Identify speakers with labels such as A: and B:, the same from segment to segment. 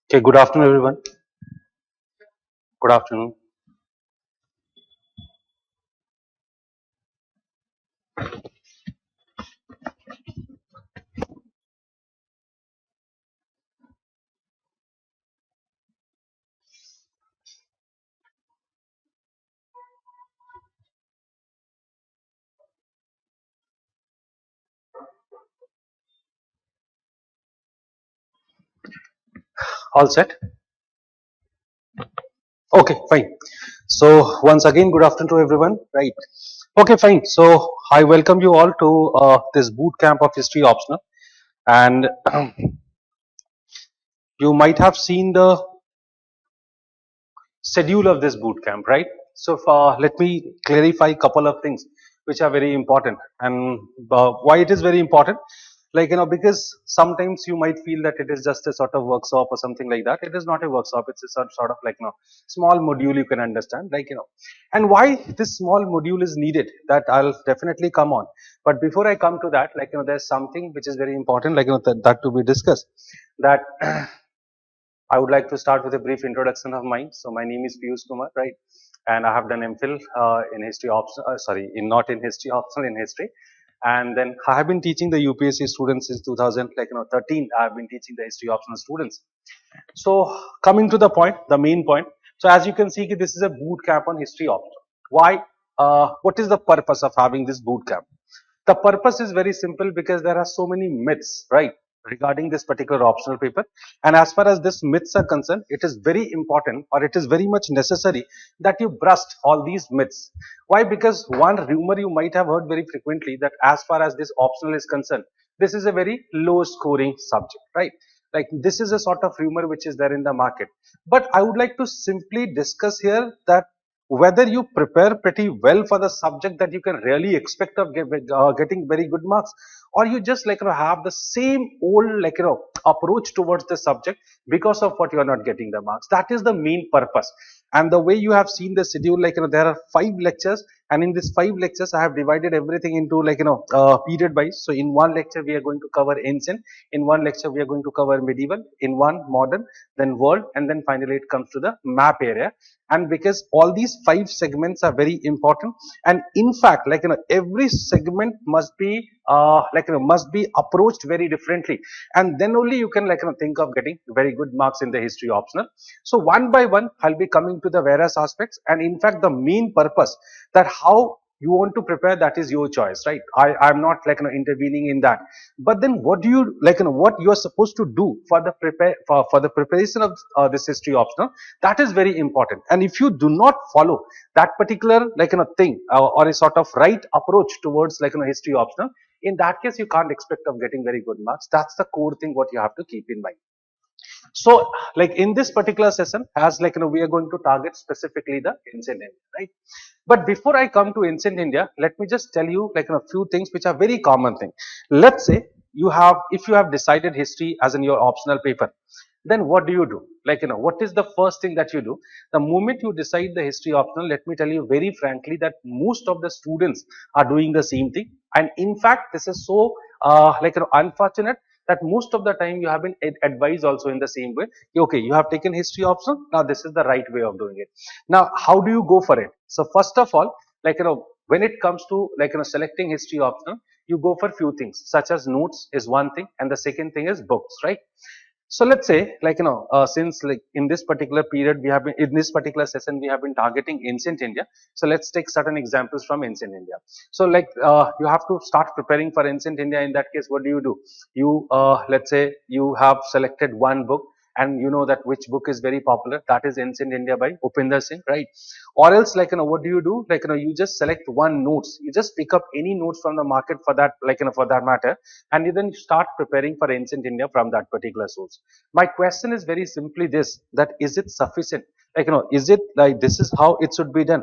A: Okay, good afternoon, everyone. Good afternoon. All set? Okay, fine. So, once again, good afternoon to everyone. Right. Okay, fine. So, I welcome you all to this boot camp of history optional. And you might have seen the schedule of this boot camp, right? So, let me clarify a couple of things which are very important and why it is very important. Like, because sometimes you might feel that it is just a sort of workshop or something like that. It is not a workshop. It's a sort of like, small module you can understand, like, and why this small module is needed, that I'll definitely come on. But before I come to that, like, there's something which is very important, like, that to be discussed, that I would like to start with a brief introduction of mine. So my name is Piyush Kumar, right? And I have done MPhil in history sorry, in not in history optional, in history. And then I have been teaching the UPSC students since 2000, like 13. I have been teaching the history optional students. So coming to the point, the main point. So as you can see, this is a boot camp on history optional. Why? What is the purpose of having this boot camp? The purpose is very simple, because there are so many myths, right, regarding this particular optional paper. And as far as these myths are concerned, it is very important, or it is very much necessary, that you bust all these myths. Why? Because one rumor you might have heard very frequently, that as far as this optional is concerned, this is a very low scoring subject, right? Like, this is a sort of rumor which is there in the market. But I would like to simply discuss here that whether you prepare pretty well for the subject that you can really expect of getting very good marks, or you just, like, have the same old, like, approach towards the subject, because of what you are not getting the marks. That is the main purpose. And the way you have seen the schedule, like, there are 5 lectures, and in these 5 lectures I have divided everything into, like, period wise. So in one lecture we are going to cover ancient, in one lecture we are going to cover medieval, in one modern, then world, and then finally it comes to the map area. And because all these 5 segments are very important, and in fact, like, every segment must be must be approached very differently, and then only you can, like, think of getting very good marks in the history optional. So one by one I'll be coming to the various aspects, and in fact the main purpose, that how you want to prepare, that is your choice, right? I'm not, like, intervening in that. But then what do you, like, what you are supposed to do for the for the preparation of this history optional, that is very important. And if you do not follow that particular, like, thing, or a sort of right approach towards, like, history optional, in that case you can't expect of getting very good marks. That's the core thing what you have to keep in mind. So, like, in this particular session, as, like, we are going to target specifically the ancient India, right? But before I come to ancient India, let me just tell you, like, a few things which are very common thing. Let's say you have, if you have decided history as in your optional paper, then what do you do? Like, what is the first thing that you do? The moment you decide the history optional, let me tell you very frankly that most of the students are doing the same thing. And in fact, this is so unfortunate, that most of the time you have been advised also in the same way. Okay, you have taken history optional, now this is the right way of doing it. Now how do you go for it? So first of all, like, when it comes to, like, selecting history optional, you go for few things, such as notes is one thing, and the second thing is books, right? So let's say, like, since, like, in this particular period we have been, in this particular session we have been targeting ancient India. So let's take certain examples from ancient India. So, like, you have to start preparing for ancient India. In that case, what do? You, let's say you have selected one book, and you know that which book is very popular, that is ancient India by Upinder Singh, right? Or else, like, what do? Like, you just select one notes, you just pick up any notes from the market for that, like, for that matter, and you then start preparing for ancient India from that particular source. My question is very simply this, that is it sufficient? Like, is it like this is how it should be done?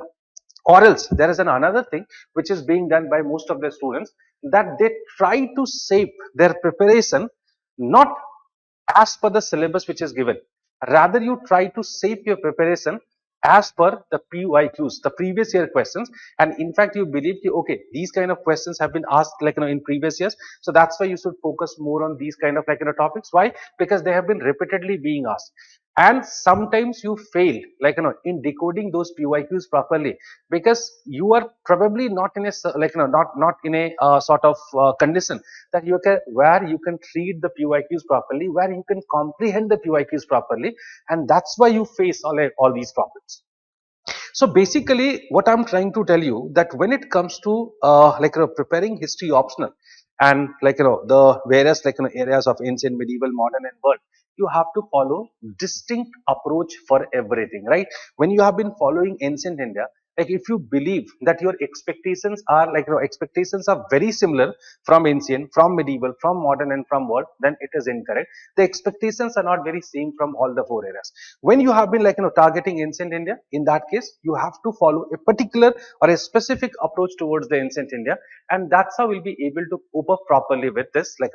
A: Or else there is another thing which is being done by most of the students, that they try to shape their preparation not as per the syllabus which is given. Rather, you try to shape your preparation as per the PYQs, the previous year questions. And in fact, you believe, okay, these kind of questions have been asked like, in previous years. So that's why you should focus more on these kind of like, topics. Why? Because they have been repeatedly being asked. And sometimes you fail like, in decoding those PYQs properly, because you are probably not in a like, not in a sort of condition that you can, where you can read the PYQs properly, where you can comprehend the PYQs properly, and that's why you face all these problems. So basically, what I'm trying to tell you, that when it comes to like, preparing history optional, and like, the various like, areas of ancient, medieval, modern, and world, you have to follow distinct approach for everything, right? When you have been following ancient India, like, if you believe that your expectations are like, expectations are very similar from ancient, from medieval, from modern, and from world, then it is incorrect. The expectations are not very same from all the four areas. When you have been like, targeting ancient India, in that case you have to follow a particular or a specific approach towards the ancient India, and that's how we'll be able to cope up properly with this like,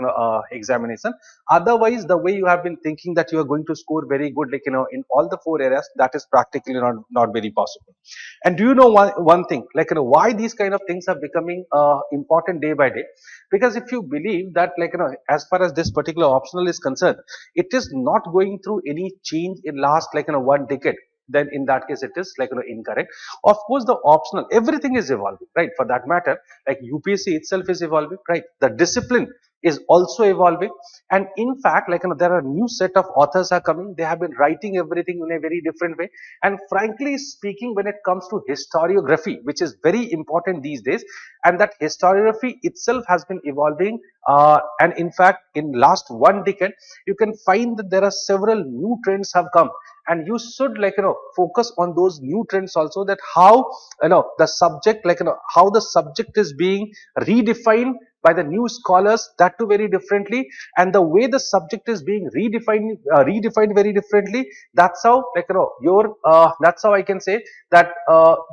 A: examination. Otherwise, the way you have been thinking that you are going to score very good like, in all the four areas, that is practically not very possible. And do you know one thing, like, why these kind of things are becoming important day by day? Because if you believe that like, as far as this particular optional is concerned, it is not going through any change in last like, one decade, then in that case it is like, incorrect. Of course, the optional, everything is evolving, right? For that matter, like, UPSC itself is evolving, right? The discipline is also evolving. And in fact, like, there are new set of authors are coming. They have been writing everything in a very different way. And frankly speaking, when it comes to historiography, which is very important these days, and that historiography itself has been evolving, and in fact, in last one decade, you can find that there are several new trends have come, and you should like, focus on those new trends also, that how, the subject like, how the subject is being redefined by the new scholars, that too very differently, and the way the subject is being redefined very differently. That's how like, your that's how I can say that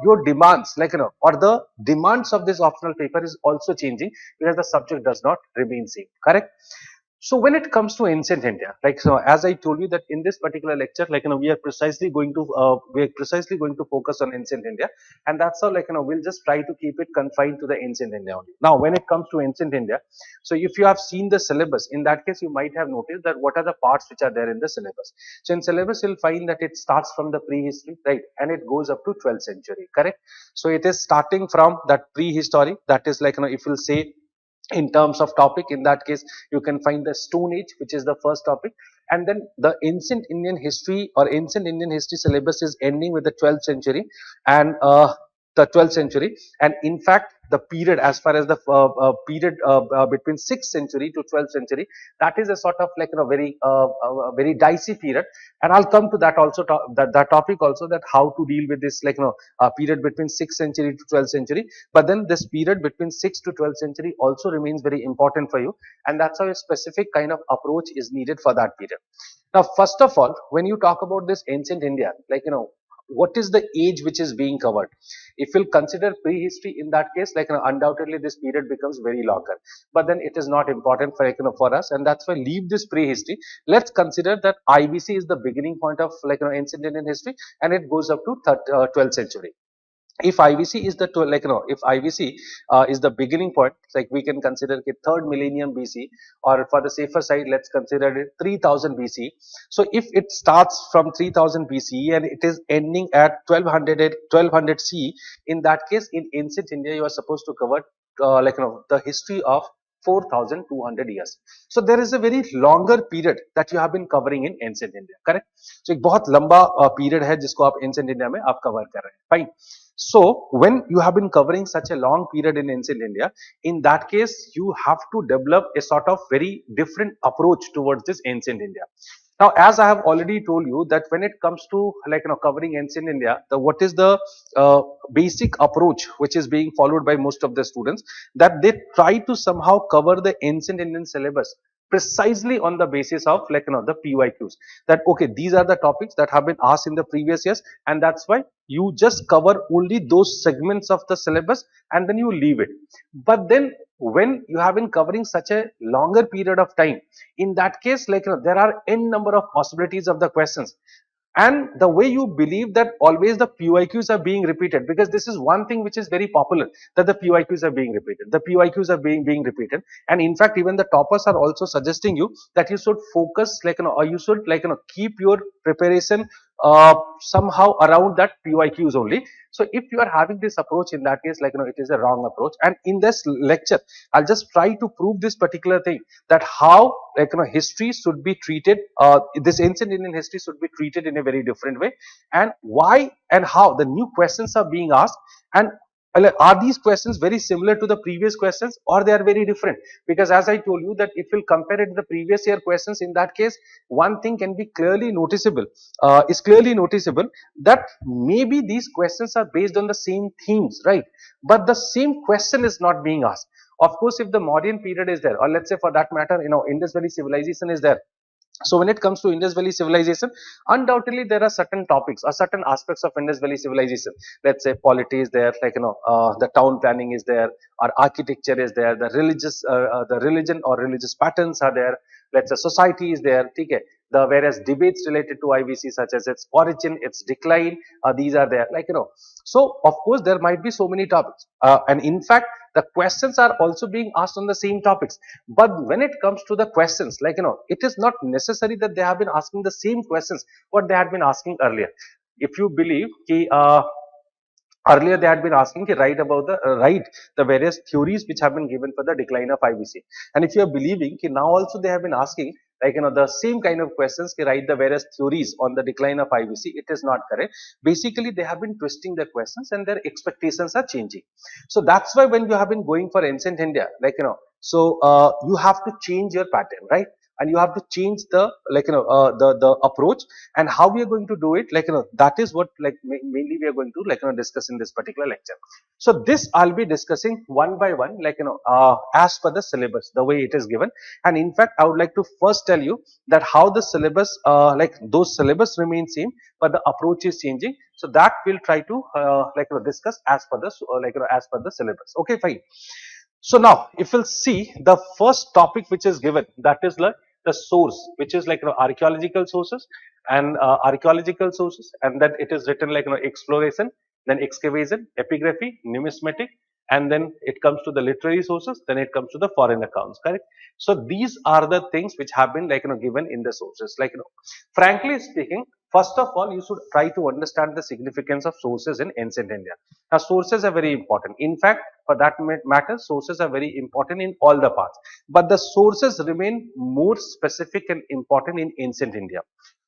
A: your demands like, or the demands of this optional paper is also changing, because the subject does not remain same, correct? So when it comes to ancient India, like, so as I told you that in this particular lecture, like, we are precisely going to focus on ancient India, and that's how like, we'll just try to keep it confined to the ancient India only. Now, when it comes to ancient India, so if you have seen the syllabus, in that case you might have noticed that what are the parts which are there in the syllabus. So in syllabus you'll find that it starts from the prehistory, right, and it goes up to 12th century, correct? So it is starting from that prehistory, that is like, if you'll say in terms of topic, in that case you can find the Stone Age, which is the first topic, and then the ancient Indian history or ancient Indian history syllabus is ending with the 12th century, and the 12th century. And in fact, the period as far as the period between 6th century to 12th century, that is a sort of like, very dicey period, and I'll come to that also, that topic also, that how to deal with this like, period between 6th century to 12th century. But then this period between 6th to 12th century also remains very important for you, and that's how a specific kind of approach is needed for that period. Now, first of all, when you talk about this ancient India, like, what is the age which is being covered? If you'll consider prehistory, in that case, like, undoubtedly this period becomes very longer, but then it is not important for, like, for us, and that's why leave this prehistory. Let's consider that IBC is the beginning point of like, ancient Indian history, and it goes up to 12th century. If IVC is the like, if IVC is the beginning point, like, we can consider it 3rd millennium BC, or for the safer side, let's consider it 3000 BC. So if it starts from 3000 BC and it is ending at 1200 CE, in that case, in ancient India, you are supposed to cover like, the history of 4200 years. So there is a very longer period that you have been covering in ancient India, correct? So एक बहुत लंबा period है जिसको आप ancient India में आप cover कर रहे हैं, fine. So when you have been covering such a long period in ancient India, in that case, you have to develop a sort of very different approach towards this ancient India. Now, as I have already told you that when it comes to like, covering ancient India, what is the basic approach which is being followed by most of the students, that they try to somehow cover the ancient Indian syllabus precisely on the basis of like, the PYQs, that okay, these are the topics that have been asked in the previous years, and that's why you just cover only those segments of the syllabus and then you leave it. But then when you have been covering such a longer period of time, in that case, like, there are n number of possibilities of the questions. and the way you believe that always the PYQs are being repeated, because this is one thing which is very popular, that the PYQs are being repeated, the PYQs are being repeated, and in fact even the toppers are also suggesting you that you should focus, like, or you should, like, keep your preparation somehow around that PYQs only. So if you are having this approach, in that case, like, it is a wrong approach. And in this lecture, I'll just try to prove this particular thing, that how, like, history should be treated, this ancient Indian history should be treated in a very different way, and why and how the new questions are being asked, and are these questions very similar to the previous questions, or they are very different? Because as I told you, that if we'll compare it to the previous year questions, in that case, one thing can be clearly noticeable, is clearly noticeable, that maybe these questions are based on the same themes, right? But the same question is not being asked. Of course, if the Mauryan period is there, or let's say for that matter, Indus Valley civilization is there. So when it comes to Indus Valley civilization, undoubtedly there are certain topics or certain aspects of Indus Valley civilization. Let's say polity is there, like, the town planning is there, or architecture is there, the religion or religious patterns are there. Let's say society is there. Okay. The various debates related to IVC, such as its origin, its decline, these are there. Like, so of course there might be so many topics, and in fact the questions are also being asked on the same topics. But when it comes to the questions, like, it is not necessary that they have been asking the same questions what they had been asking earlier. If you believe ki, earlier they had been asking to write the various theories which have been given for the decline of IVC, and if you are believing ki now also they have been asking, like, the same kind of questions, to write the various theories on the decline of IVC, it is not correct. Basically they have been twisting the questions and their expectations are changing. So that's why when you have been going for ancient India, like, so you have to change your pattern, right? And you have to change the, like, the approach, and how we are going to do it, like, that is what, like, mainly we are going to, like, discuss in this particular lecture. So this I'll be discussing one by one, like, as per the syllabus, the way it is given. And in fact I would like to first tell you that how the syllabus, like, those syllabus remain same, but the approach is changing. So that we'll try to, like, discuss as per the, like, as per the syllabus. Okay, fine. So now if we'll see the first topic which is given, that is like the source, which is, like, archaeological sources, and archaeological sources, and then it is written like, exploration, then excavation, epigraphy, numismatic, and then it comes to the literary sources, then it comes to the foreign accounts, correct? So these are the things which have been, like, given in the sources. Like, frankly speaking, first of all, you should try to understand the significance of sources in ancient India. Now, sources are very important. In fact, for that matter, sources are very important in all the parts. But the sources remain more specific and important in ancient India.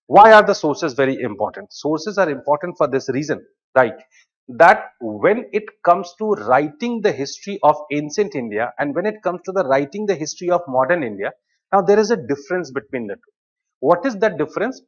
A: Why are the sources very important? Sources are important for this reason, right? That when it comes to writing the history of ancient India and when it comes to the writing the history of modern India, now there is a difference between the two. What is that difference?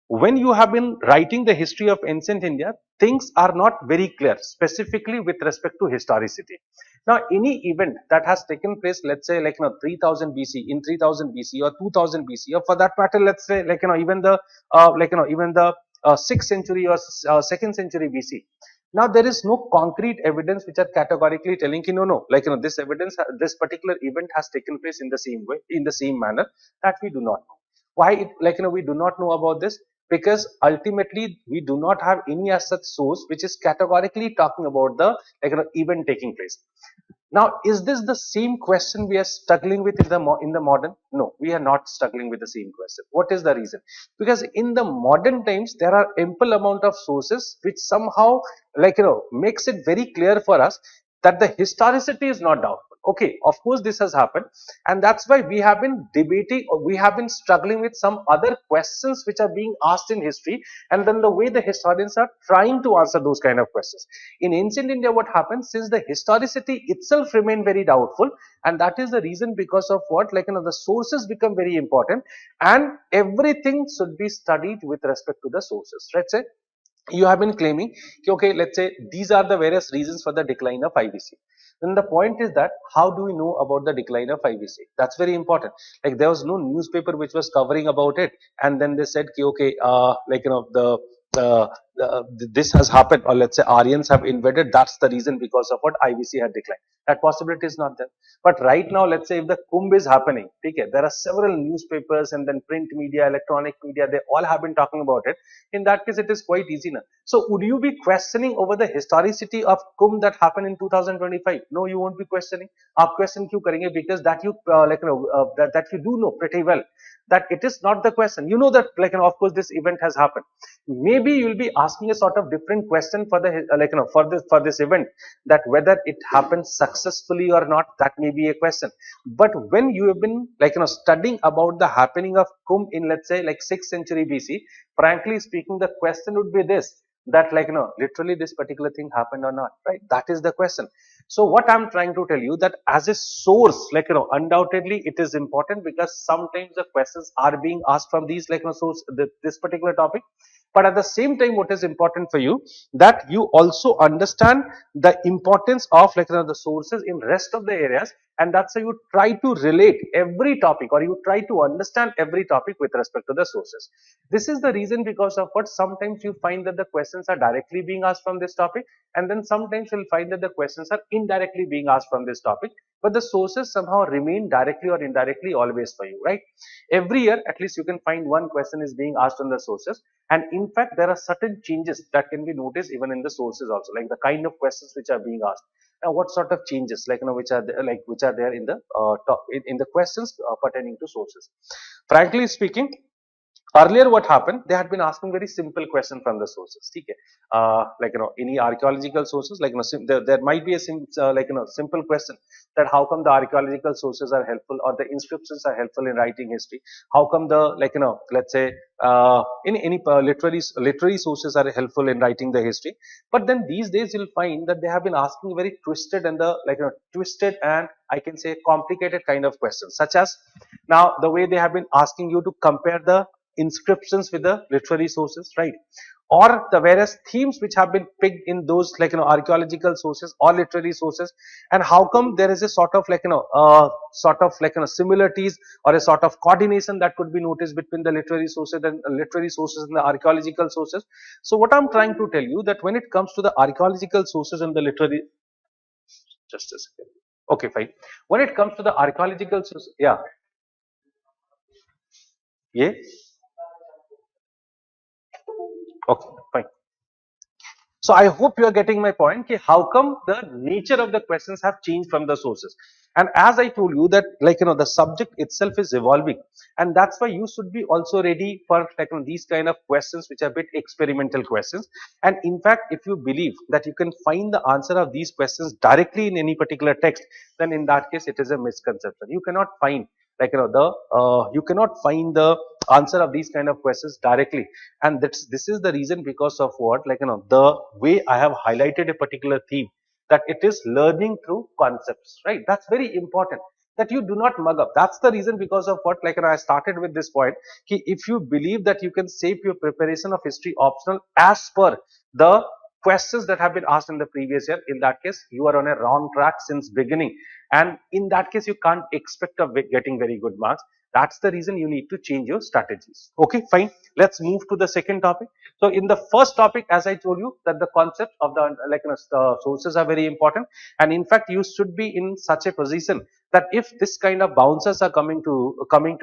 A: When you have been writing the history of ancient India, things are not very clear, specifically with respect to historicity. Now, any event that has taken place, let's say, like, 3000 BC, in 3000 BC or 2000 BC, or for that matter, let's say, like, even the, like, even the 6th century or 2nd century BC. Now, there is no concrete evidence which are categorically telling, no, like, this evidence, this particular event has taken place in the same way, in the same manner, that we do not know. Why it, like, we do not know about this? Because ultimately we do not have any as such source which is categorically talking about the, like, event taking place. Now, is this the same question we are struggling with in the modern? No, we are not struggling with the same question. What is the reason? Because in the modern times there are ample amount of sources which somehow, like, makes it very clear for us that the historicity is not doubtful. Okay, of course this has happened, and that's why we have been debating, or we have been struggling with some other questions which are being asked in history, and then the way the historians are trying to answer those kind of questions. In ancient India, what happens, since the historicity itself remain very doubtful, and that is the reason because of what, like, the sources become very important, and everything should be studied with respect to the sources. Let's say you have been claiming, okay, let's say these are the various reasons for the decline of IVC. Then the point is that how do we know about the decline of IVC? That's very important. Like, there was no newspaper which was covering about it, and then they said, okay, like, the this has happened, or let's say Aryans have invaded, that's the reason because of what IVC had declined. That possibility is not there. But right now, let's say if the Kumbh is happening, okay, there are several newspapers and then print media, electronic media, they all have been talking about it. In that case, it is quite easy now. So would you be questioning over the historicity of Kumbh that happened in 2025? No, you won't be questioning. आप question क्यों करेंगे? Because that you that you do know pretty well that it is not the question. You know that of course this event has happened. Maybe you will be asking a sort of different question for the for this event, that whether it happens successfully or not, that may be a question. But when you have been studying about the happening of Kumbh in, let's say, like 6th century BC, frankly speaking, the question would be this, that literally this particular thing happened or not, right? That is the question. So what I'm trying to tell you, that as a source, undoubtedly it is important, because sometimes the questions are being asked from these source, this particular topic. But at the same time, what is important for you, that you also understand the importance of the sources in rest of the areas, and that's how you try to relate every topic, or you try to understand every topic with respect to the sources. This is the reason because of what sometimes you find that the questions are directly being asked from this topic, and then sometimes you'll find that the questions are indirectly being asked from this topic, but the sources somehow remain directly or indirectly always for you, right? Every year, at least you can find one question is being asked on the sources, and in fact, there are certain changes that can be noticed even in the sources also, like the kind of questions which are being asked. Now, what sort of changes, which are there, which are there in the in the questions pertaining to sources. Frankly speaking, earlier what happened, they had been asking very simple question from the sources, okay? Any archaeological sources, there might be a simple question, that how come the archaeological sources are helpful, or the inscriptions are helpful in writing history? How come the let's say any literary sources are helpful in writing the history? But then these days you'll find that they have been asking very twisted and the twisted and I can say complicated kind of questions, such as now the way they have been asking you to compare the inscriptions with the literary sources, right? Or the various themes which have been picked in those archaeological sources or literary sources, and how come there is a sort of similarities or a sort of coordination that could be noticed between the literary sources and the archaeological sources. So what I'm trying to tell you, that when it comes to the archaeological sources and the literary, just a second, okay, fine. When it comes to the archaeological sources, yeah, yeah, okay, fine. So I hope you are getting my point. How come the nature of the questions have changed from the sources? And as I told you that the subject itself is evolving, and that's why you should be also ready for these kind of questions which are a bit experimental questions. And in fact, if you believe that you can find the answer of these questions directly in any particular text, then in that case it is a misconception. You cannot find you cannot find the answer of these kind of questions directly, and this is the reason because of what the way I have highlighted a particular theme, that it is learning through concepts, right? That's very important, that you do not mug up. That's the reason because of what I started with this point. If you believe that you can shape your preparation of history optional as per the questions that have been asked in the previous year, in that case you are on a wrong track since beginning, and in that case you can't expect of getting very good marks. That's the reason you need to change your strategies. Okay, fine. Let's move to the second topic. So in the first topic, as I told you, that the concept of the sources are very important, and in fact you should be in such a position that if this kind of bounces are coming to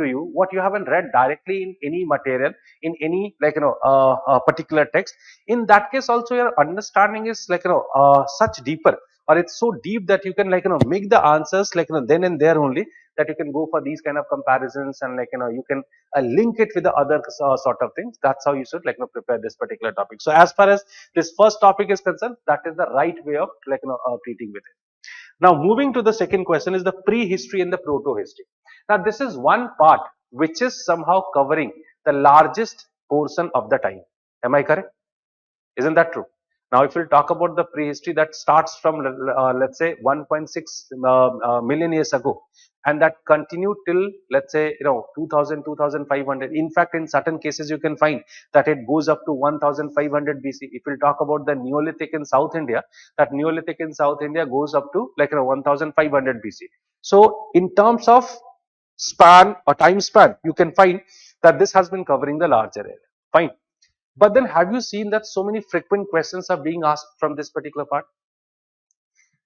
A: you, what you haven't read directly in any material, in any particular text, in that case also your understanding is such deeper, or it's so deep that you can make the answers then and there only, that you can go for these kind of comparisons, and you can link it with the other sort of things. That's how you should prepare this particular topic. So as far as this first topic is concerned, that is the right way of treating with it. Now moving to the second question is the prehistory and the proto-history. Now this is one part which is somehow covering the largest portion of the time. Am I correct? Isn't that true? Now, if we'll talk about the prehistory, that starts from let's say 1.6 million years ago, and that continued till let's say 2000, 2500. In fact, in certain cases you can find that it goes up to 1500 BC. If we'll talk about the Neolithic in South India, that Neolithic in South India goes up to 1500 BC. So, in terms of span or time span, you can find that this has been covering the larger area. Fine. But then have you seen that so many frequent questions are being asked from this particular part?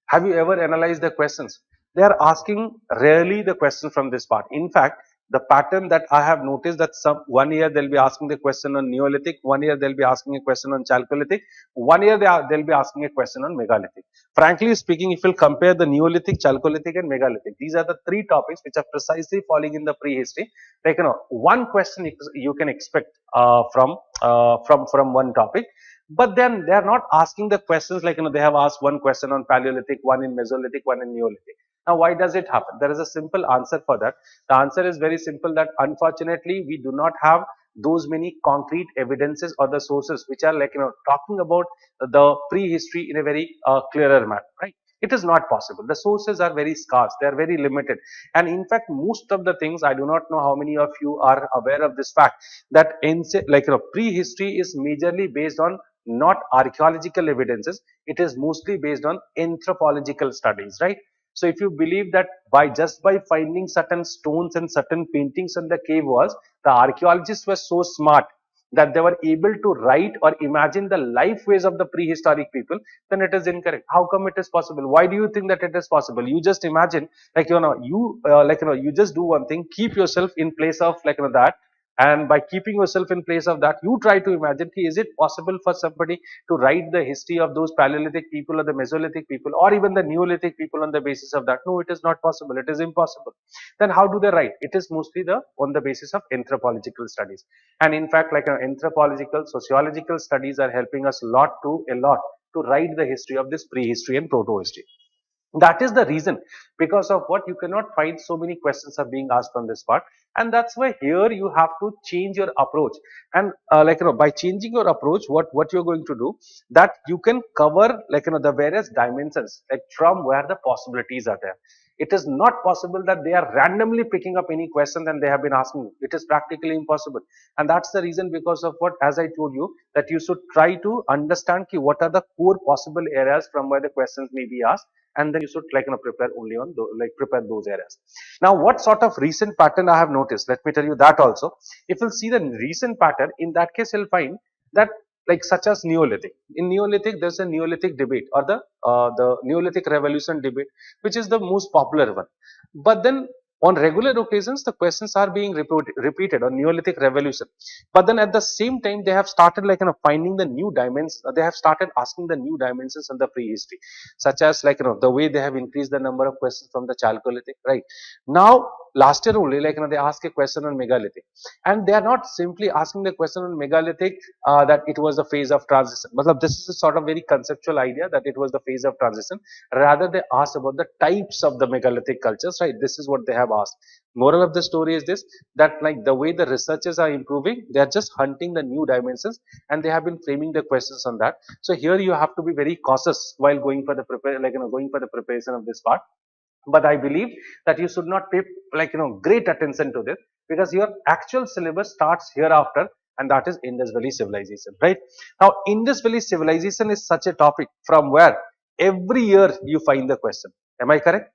A: Have you ever analyzed the questions? They are asking rarely the question from this part. In fact, the pattern that I have noticed that some 1 year they'll be asking the question on Neolithic, 1 year they'll be asking a question on Chalcolithic, 1 year they'll be asking a question on Megalithic. Frankly speaking, if you'll compare the Neolithic, Chalcolithic and Megalithic, these are the three topics which are precisely falling in the prehistory. Like one question you can expect from one topic. But then they are not asking the questions like, they have asked one question on Paleolithic, one in Mesolithic, one in Neolithic. Now, why does it happen? There is a simple answer for that. The answer is very simple, that unfortunately, we do not have those many concrete evidences or the sources which are like, talking about the prehistory in a very clearer manner, right? It is not possible. The sources are very scarce. They are very limited. And in fact, most of the things, I do not know how many of you are aware of this fact, that prehistory is majorly based on not archaeological evidences. It is mostly based on anthropological studies, right? So if you believe that by finding certain stones and certain paintings on the cave walls, the archaeologists were so smart that they were able to write or imagine the life ways of the prehistoric people, then it is incorrect. How come it is possible? Why do you think that it is possible? You just imagine, you just do one thing, keep yourself in place of that, and by keeping yourself in place of that, you try to imagine, is it possible for somebody to write the history of those Paleolithic people or the Mesolithic people or even the Neolithic people on the basis of that? No, it is not possible. It is impossible. Then how do they write? It is mostly on the basis of anthropological studies. And in fact, anthropological, sociological studies are helping us a lot to write the history of this prehistory and proto-history. That is the reason, because of what you cannot find so many questions are being asked on this part. And that's why here you have to change your approach. And by changing your approach, what you're going to do, that you can cover the various dimensions, like from where the possibilities are there. It is not possible that they are randomly picking up any question and they have been asking. It is practically impossible. And that's the reason, because of what, as I told you, that you should try to understand what are the core possible areas from where the questions may be asked, and then you should prepare only on prepare those areas. Now, what sort of recent pattern I have noticed, let me tell you that also. If you'll see the recent pattern, in that case you'll find that, such as Neolithic. In Neolithic, there's a Neolithic debate, or the Neolithic revolution debate, which is the most popular one. But then on regular occasions, the questions are being repeated on Neolithic revolution. But then at the same time, they have started finding the new dimensions. They have started asking the new dimensions on the prehistory, such as the way they have increased the number of questions from the Chalcolithic. Right now, last year only, they ask a question on Megalithic, and they are not simply asking the question on Megalithic that it was the phase of transition. But this is a sort of very conceptual idea that it was the phase of transition. Rather, they asked about the types of the megalithic cultures. Right, this is what they have asked. Moral of the story is this, that the way the researchers are improving, they are just hunting the new dimensions, and they have been framing the questions on that. So here you have to be very cautious while going for the going for the preparation of this part. But I believe that you should not pay great attention to this, because your actual syllabus starts hereafter, and that is Indus Valley civilization. Right now, Indus Valley civilization is such a topic from where every year you find the question. Am I correct?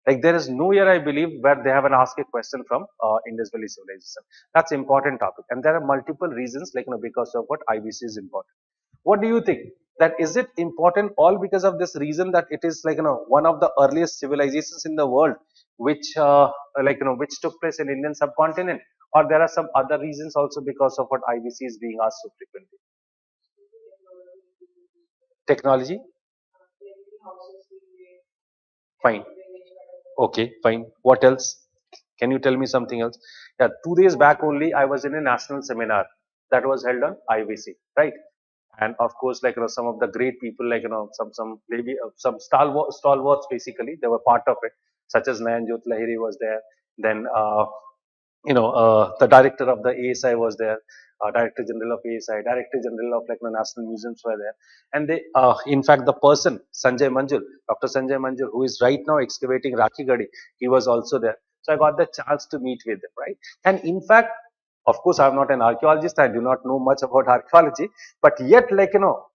A: There is no year, I believe, where they haven't asked a question from Indus Valley civilization. That's important topic, and there are multiple reasons, because of what IBC is important. What do you think? That is it important all because of this reason, that it is one of the earliest civilizations in the world, which which took place in Indian subcontinent, or there are some other reasons also because of what IBC is being asked so frequently? Technology? Fine. Okay, fine. What else? Can you tell me something else? Yeah, 2 days back only, I was in a national seminar that was held on IBC, right? And of course, some of the great people, some maybe some stalwarts basically, they were part of it, such as Nayan Jyot Lahiri was there. Then the director of the ASI was there, Director General of ASI, Director General of National Museums were there, and they, in fact, the person Sanjay Manjul, Dr. Sanjay Manjul, who is right now excavating Rakhi Gadi, he was also there. So I got the chance to meet with them, right? And in fact, of course, I'm not an archaeologist. I do not know much about archaeology, but yet,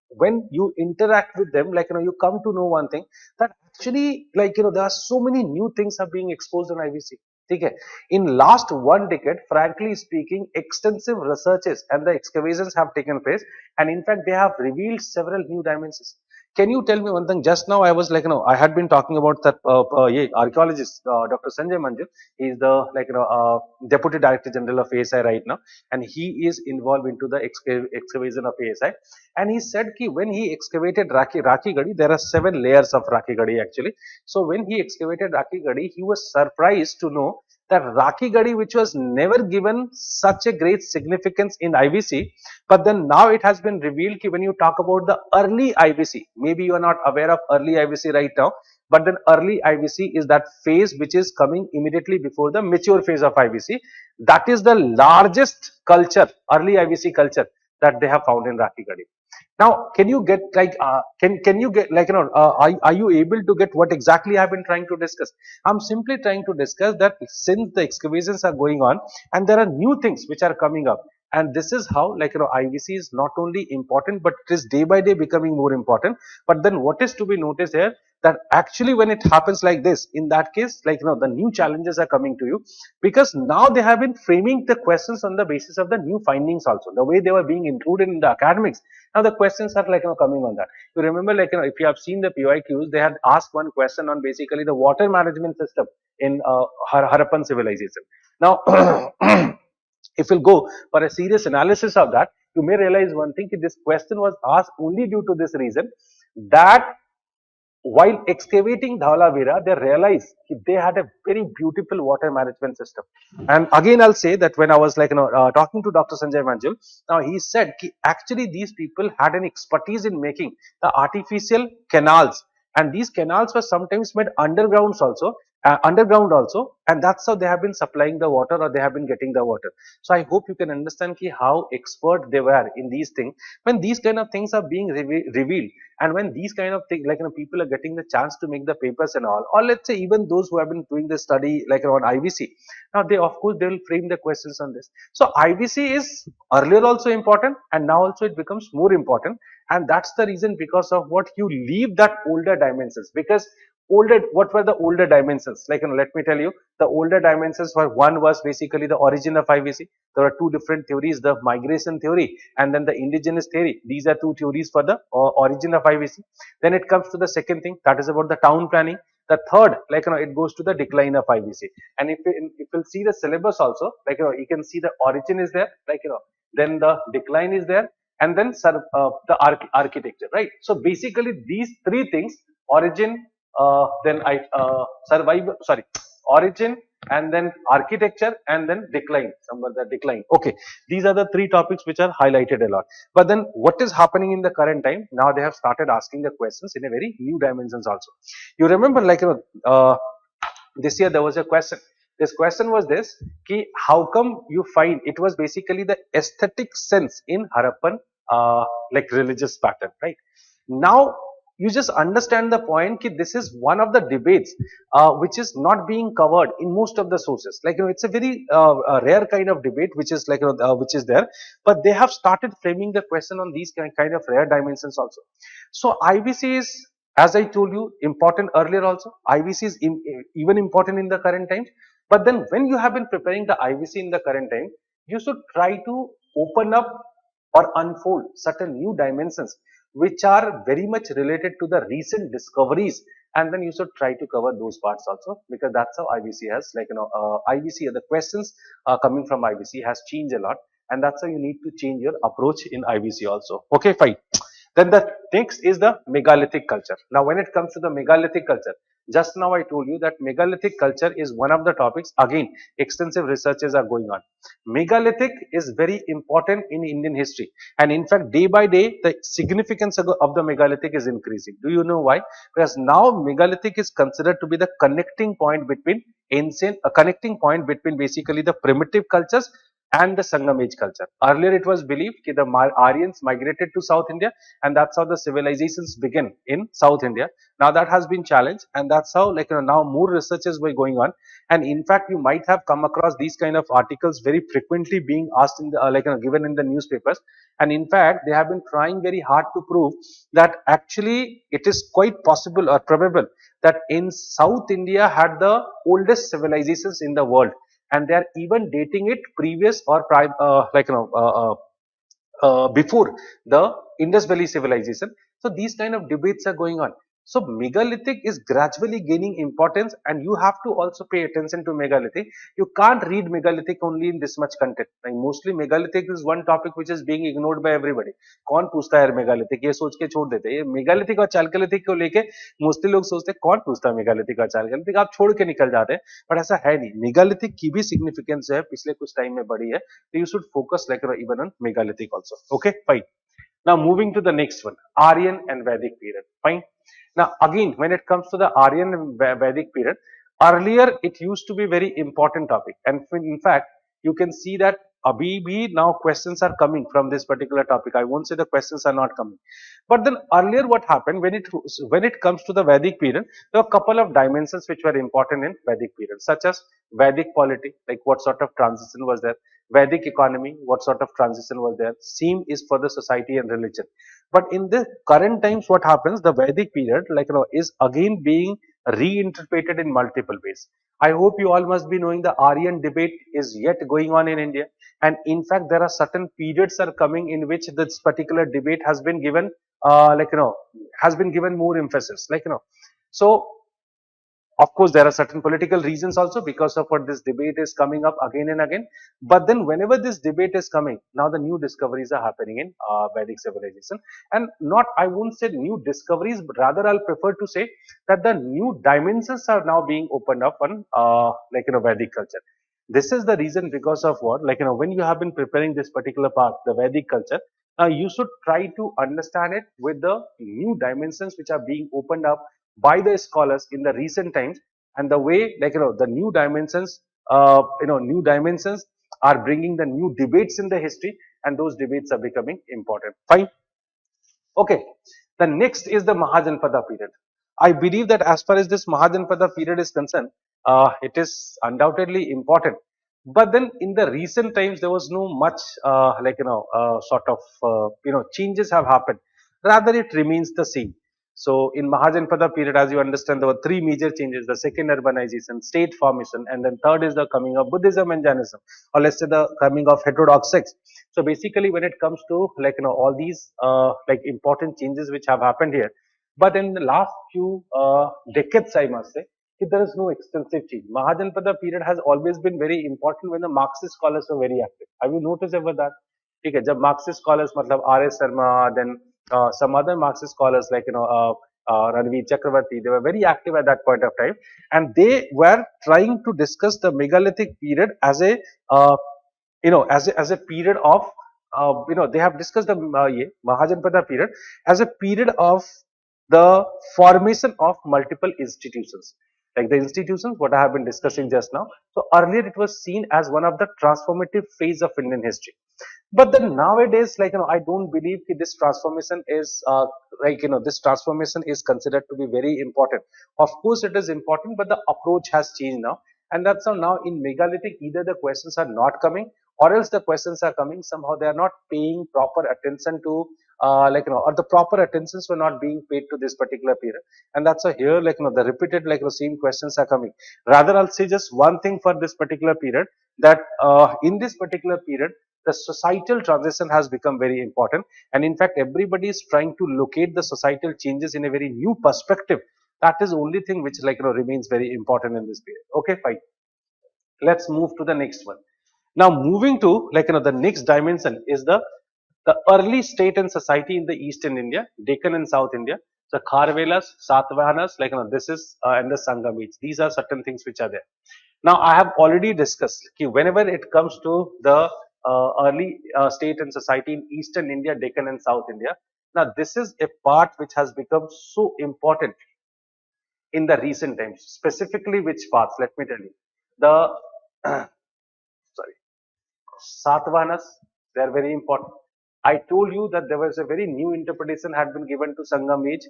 A: when you interact with them, you come to know one thing, that actually, there are so many new things are being exposed on IBC. ठीक है. In last 1 decade, frankly speaking, extensive researches and the excavations have taken place, and in fact, they have revealed several new dimensions. Can you tell me one thing? Just now, I was like, I had been talking about that yeah, archaeologist, Dr. Sanjay Manjul. He is the Deputy Director General of ASI right now, and he is involved into the excavation of ASI. And he said that when he excavated Rakhi Gadi, there are 7 layers of Rakhi Gadi actually. So when he excavated Rakhi Gadi, he was surprised to know that Rakhi Gadi, which was never given such a great significance in IBC, but then now it has been revealed that when you talk about the early IBC, maybe you are not aware of early IBC right now, but then early IBC is that phase which is coming immediately before the mature phase of IBC. That is the largest culture, early IBC culture, that they have found in Rakhi Gadi. Now, can you get like, can you get like, are you able to get what exactly I have been trying to discuss? I'm simply trying to discuss that since the excavations are going on and there are new things which are coming up, and this is how IBC is not only important, but it is day by day becoming more important. But then what is to be noticed here, that actually when it happens like this, in that case, the new challenges are coming to you, because now they have been framing the questions on the basis of the new findings also, the way they were being included in the academics. Now the questions are coming on that. You remember, if you have seen the PYQs, they had asked one question on basically the water management system in Harappan civilization. Now, if we'll go for a serious analysis of that, you may realize one thing, that this question was asked only due to this reason, that while excavating Dhaulavira, they realized they had a very beautiful water management system. And again, I'll say that when I was talking to Dr. Sanjay Manjul, now he said actually these people had an expertise in making the artificial canals, and these canals were sometimes made underground also, and that's how they have been supplying the water, or they have been getting the water. So I hope you can understand how expert they were in these things. When these kind of things are being revealed, and when these kind of things, people are getting the chance to make the papers and all, or let's say even those who have been doing the study on IBC, now they, of course, they will frame the questions on this. So IBC is earlier also important, and now also it becomes more important, and that's the reason, because of what you leave that older dimensions. Because what were the older dimensions? Let me tell you, the older dimensions were, one was basically the origin of IBC. There are two different theories, the migration theory and then the indigenous theory. These are two theories for the origin of IBC. Then it comes to the second thing, that is about the town planning. The third, it goes to the decline of IBC. And if you'll see the syllabus also, you can see the origin is there, then the decline is there, and then the architecture, right? So basically these three things, origin, origin, and then architecture, and then decline, the decline. Okay, these are the three topics which are highlighted a lot. But then what is happening in the current time? Now they have started asking the questions in a very new dimensions also. You remember, this year there was a question. This question was this, how come you find it was basically the aesthetic sense in Harappan religious pattern, right? Now you just understand the point, this is one of the debates which is not being covered in most of the sources. It's a very rare kind of debate which is which is there, but they have started framing the question on these kind of rare dimensions also. So IBC is, as I told you, important earlier also. IBC is even important in the current times. But then when you have been preparing the IBC in the current time, you should try to open up or unfold certain new dimensions which are very much related to the recent discoveries, and then you should try to cover those parts also, because that's how IBC has IBC, the questions coming from IBC has changed a lot, and that's how you need to change your approach in IBC also. Okay, fine. Then the next is the megalithic culture. Now when it comes to the megalithic culture, just now I told you that megalithic culture is one of the topics. Again, extensive researches are going on. Megalithic is very important in Indian history, and in fact day by day the significance of the megalithic is increasing. Do you know why? Because now megalithic is considered to be the connecting point between basically the primitive cultures and the Sangam age culture. Earlier it was believed that the Aryans migrated to South India, and that's how the civilizations began in South India. Now that has been challenged, and that's how now more researches were going on. And in fact you might have come across these kind of articles very frequently being asked in the given in the newspapers. And in fact they have been trying very hard to prove that actually it is quite possible or probable that in South India had the oldest civilizations in the world, and they are even dating it previous or before the Indus Valley civilization. So these kind of debates are going on. So megalithic is gradually gaining importance, and you have to also pay attention to megalithic. You can't read megalithic only in this much content. Like mostly megalithic is one topic which is being ignored by everybody. कौन पूछता है यार megalithic? ये सोच के छोड़ देते हैं. ये megalithic और chalcolithic को लेके मोस्टली लोग सोचते हैं कौन पूछता है megalithic और chalcolithic, आप छोड़ के निकल जाते हैं. बट ऐसा है नहीं. megalithic की भी सिग्निफिकेंस है पिछले कुछ टाइम में बढ़ी है. So you should focus like even on megalithic also. Okay, fine. Now moving to the next one, Aryan and Vedic period. Fine. Now again, when it comes to the Aryan and Vedic period, earlier it used to be very important topic, and in fact you can see that abhi bhi now questions are coming from this particular topic. I won't say the questions are not coming, but then earlier what happened when it comes to the Vedic period, there were a couple of dimensions which were important in Vedic period, such as Vedic polity, like what sort of transition was there, Vedic economy, what sort of transition was there, same is for the society and religion. But in the current times, what happens, the Vedic period, is again being reinterpreted in multiple ways. I hope you all must be knowing the Aryan debate is yet going on in India, and in fact there are certain periods are coming in which this particular debate has been given has been given more emphasis, so of course there are certain political reasons also because of what this debate is coming up again and again. But then whenever this debate is coming, now the new discoveries are happening in Vedic civilization, and not, I won't say new discoveries, but rather I'll prefer to say that the new dimensions are now being opened up on Vedic culture. This is the reason because of what, when you have been preparing this particular part, the Vedic culture, you should try to understand it with the new dimensions which are being opened up by the scholars in the recent times, and the way the new dimensions are bringing the new debates in the history, and those debates are becoming important. Fine. Okay, the next is the Mahajanapada period. I believe that as far as this Mahajanapada period is concerned, it is undoubtedly important, but then in the recent times there was no much changes have happened, rather it remains the same. So in Mahajanapada period, as you understand, there were three major changes: the second urbanization, state formation, and then third is the coming of Buddhism and Jainism, or let's say the coming of heterodox sects. So basically, when it comes to all these important changes which have happened here, but in the last few decades, I must say, there is no extensive change. Mahajanapada period has always been very important when the Marxist scholars were very active. Have you noticed ever that? ठीक है, जब Marxist scholars मतलब R.S. Sharma, then some other Marxist scholars Ranveer Chakravarti, they were very active at that point of time, and they were trying to discuss the megalithic period as a as a period of they have discussed the Mahajanapada period as a period of the formation of multiple institutions, like the institutions what I have been discussing just now. So earlier it was seen as one of the transformative phase of Indian history. But then nowadays, I don't believe that this transformation is this transformation is considered to be very important. Of course, it is important, but the approach has changed now, and that's how now in megalithic either the questions are not coming, or else the questions are coming somehow they are not paying proper attention to or the proper attentions were not being paid to this particular period, and that's why here the repeated the same questions are coming. Rather, I'll say just one thing for this particular period, that in this particular period the societal transition has become very important, and in fact everybody is trying to locate the societal changes in a very new perspective. That is only thing which remains very important in this period. Okay, fine. Let's move to the next one. Now moving to the next dimension is the early state and society in the eastern India, Deccan and South India. The Kharvelas, Satavahanas, this is and the Sangam Age. These are certain things which are there. Now I have already discussed whenever it comes to the early state and society in eastern India, Deccan and South India. Now this is a part which has become so important in the recent times. Specifically which parts? Let me tell you. The sorry, Satavahanas, they are very important. I told you that there was a very new interpretation had been given to Sangam age.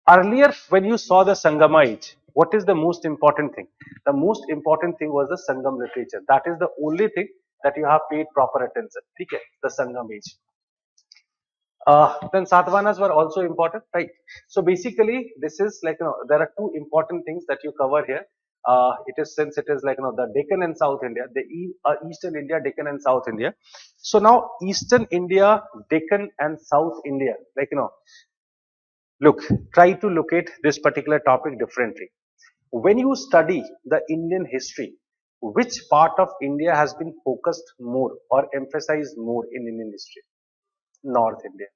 A: Earlier, when you saw the Sangama age, what is the most important thing? The most important thing was the Sangam literature. That is the only thing that you have paid proper attention. Okay, the Sangam age. Then Satavahanas were also important, right? So basically, this is like, there are two important things that you cover here. It is, since it is like, the Deccan and South India, the Eastern India, Deccan and South India. So now Eastern India, Deccan and South India, like, look, try to locate this particular topic differently. When you study the Indian history, which part of India has been focused more or emphasized more in Indian history? North India.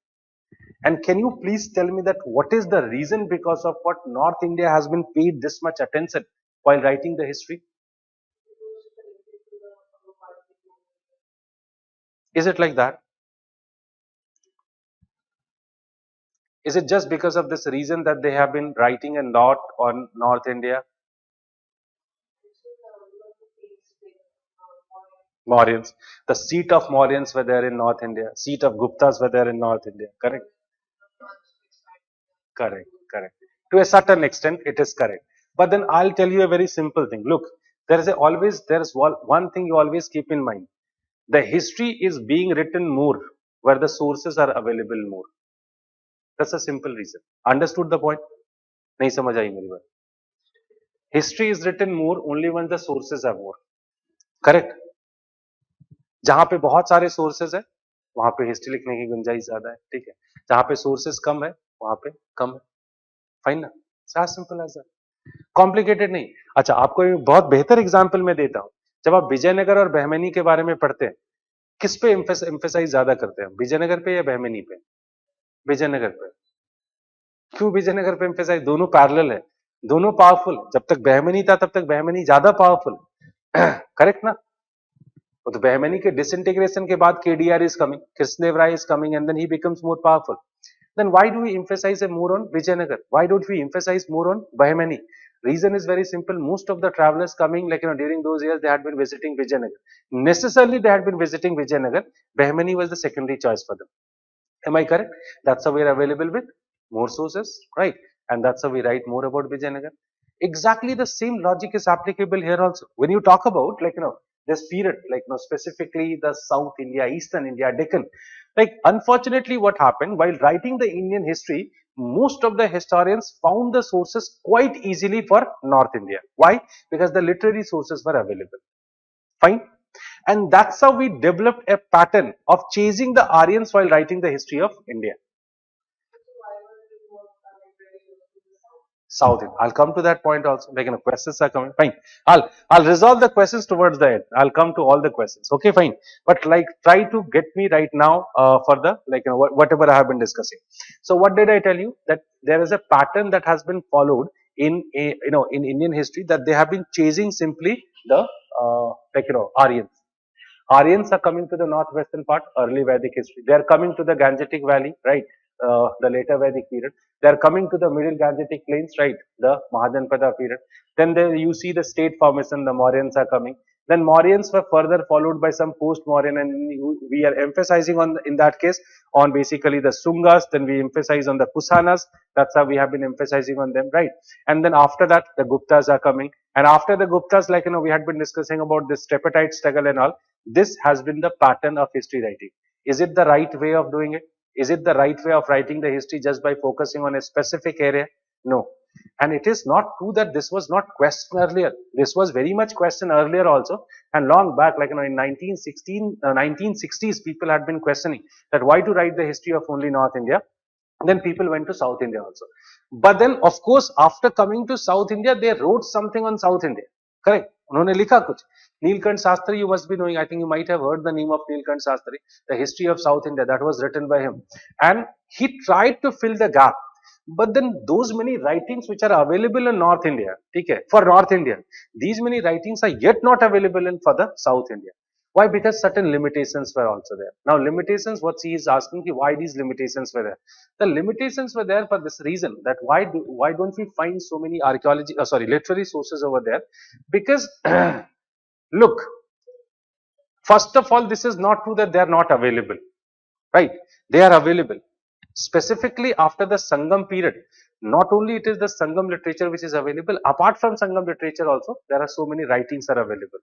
A: And can you please tell me that what is the reason because of what North India has been paid this much attention while writing the history? Is it like that? Is it just because of this reason that they have been writing a lot on North India? Mauryans. The seat of Mauryans were there in North India. Seat of Guptas were there in North India. Correct? Correct. Correct. To a certain extent, it is correct. But then I'll tell you a very simple thing. Look, there is one thing you always keep in mind. The history is being written more where the sources are available more. That's a simple reason. Understood the point? नहीं समझ आई मेरी बात. History is written more only when the sources are more. Correct? जहां पे बहुत सारे sources है वहां पे हिस्ट्री लिखने की गुंजाइश ज्यादा है. ठीक है. जहां पे सोर्सेज कम है वहां पे कम है. फाइन ना? Simple as that. कॉम्प्लिकेटेड नहीं. अच्छा, आपको एक बहुत बेहतर एग्जांपल मैं देता हूं. जब आप विजयनगर और बहमनी के बारे में पढ़ते हैं, किस पे एम्फेसाइज ज्यादा करते हैं? विजयनगर पे या बहमनी पे? विजयनगर पे. क्यों विजयनगर पे एम्फेसाइज? दोनों पैरेलल है, दोनों पावरफुल. जब तक बहमनी था तब तक बहमनी ज्यादा पावरफुल. करेक्ट ना? तो बहमनी के डिसइंटीग्रेशन के बाद KDR is coming, Krishnadevaraya is coming, and then he becomes more powerful. Then why do we emphasize more on Vijayanagar? Why don't we emphasize more on Bahmani? Reason is very simple. Most of the travelers coming, like, during those years, they had been visiting Vijayanagar. Necessarily, they had been visiting Vijayanagar. Bahmani was the secondary choice for them. Am I correct? That's how we are available with more sources, right? And that's how we write more about Vijayanagar. Exactly the same logic is applicable here also. When you talk about, like, this period, like, specifically the South India, Eastern India, Deccan, like, unfortunately, what happened while writing the Indian history, most of the historians found the sources quite easily for North India. Why? Because the literary sources were available. Fine. And that's how we developed a pattern of chasing the Aryans while writing the history of India. South India. I'll come to that point also. Like, questions are coming. Fine. I'll resolve the questions towards the end. I'll come to all the questions. Okay, fine. But like, try to get me right now for the, like, whatever I have been discussing. So what did I tell you? That there is a pattern that has been followed in a, in Indian history, that they have been chasing simply the like, Aryans. Aryans are coming to the northwestern part, early Vedic history. They are coming to the Gangetic Valley, right? The later Vedic period. They are coming to the middle Gangetic plains, right? The Mahajanapada period. Then there you see the state formation, the Mauryans are coming. Then Mauryans were further followed by some post-Mauryan, and we are emphasizing on, in that case, on basically the Sungas. Then we emphasize on the Kusanas. That's how we have been emphasizing on them, right? And then after that, the Guptas are coming. And after the Guptas, like, we had been discussing about this tripartite struggle and all. This has been the pattern of history writing. Is it the right way of doing it? Is it the right way of writing the history just by focusing on a specific area? No. And it is not true that this was not questioned earlier. This was very much questioned earlier also. And long back, like, in 1960s, people had been questioning that why to write the history of only North India. And then people went to South India also. But then, of course, after coming to South India, they wrote something on South India. Correct? उन्होंने लिखा कुछ. Neelkant Shastri, you must be knowing. I think you might have heard the name of Neelkant Shastri. The history of South India, that was written by him, and he tried to fill the gap. But then those many writings which are available in North India, okay, for North India, these many writings are yet not available in for the South India. Why? Because certain limitations were also there. Now, limitations, what he is asking, why these limitations were there? The limitations were there for this reason, that why don't we find so many literary sources over there? Because look, first of all, this is not true that they are not available, right? They are available. Specifically after the Sangam period, not only it is the Sangam literature which is available, apart from Sangam literature also, there are so many writings are available.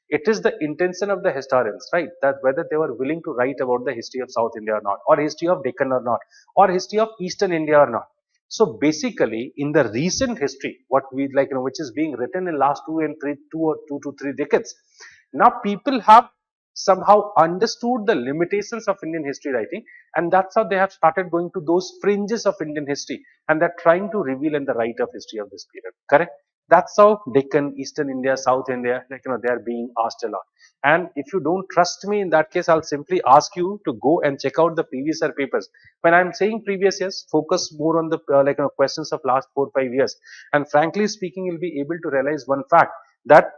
A: It is the intention of the historians, right? That whether they were willing to write about the history of South India or not, or history of Deccan or not, or history of Eastern India or not. So basically, in the recent history, what we like, which is being written in last 2 to 3 decades, now people have somehow understood the limitations of Indian history writing, and that's how they have started going to those fringes of Indian history, and they're trying to reveal and the write of history of this period. Correct? That's how Deccan, Eastern India, South India, they are being asked a lot. And if you don't trust me, in that case, I'll simply ask you to go and check out the previous year papers. When I'm saying previous years, focus more on the questions of last 4 5 years. And frankly speaking, you'll be able to realize one fact that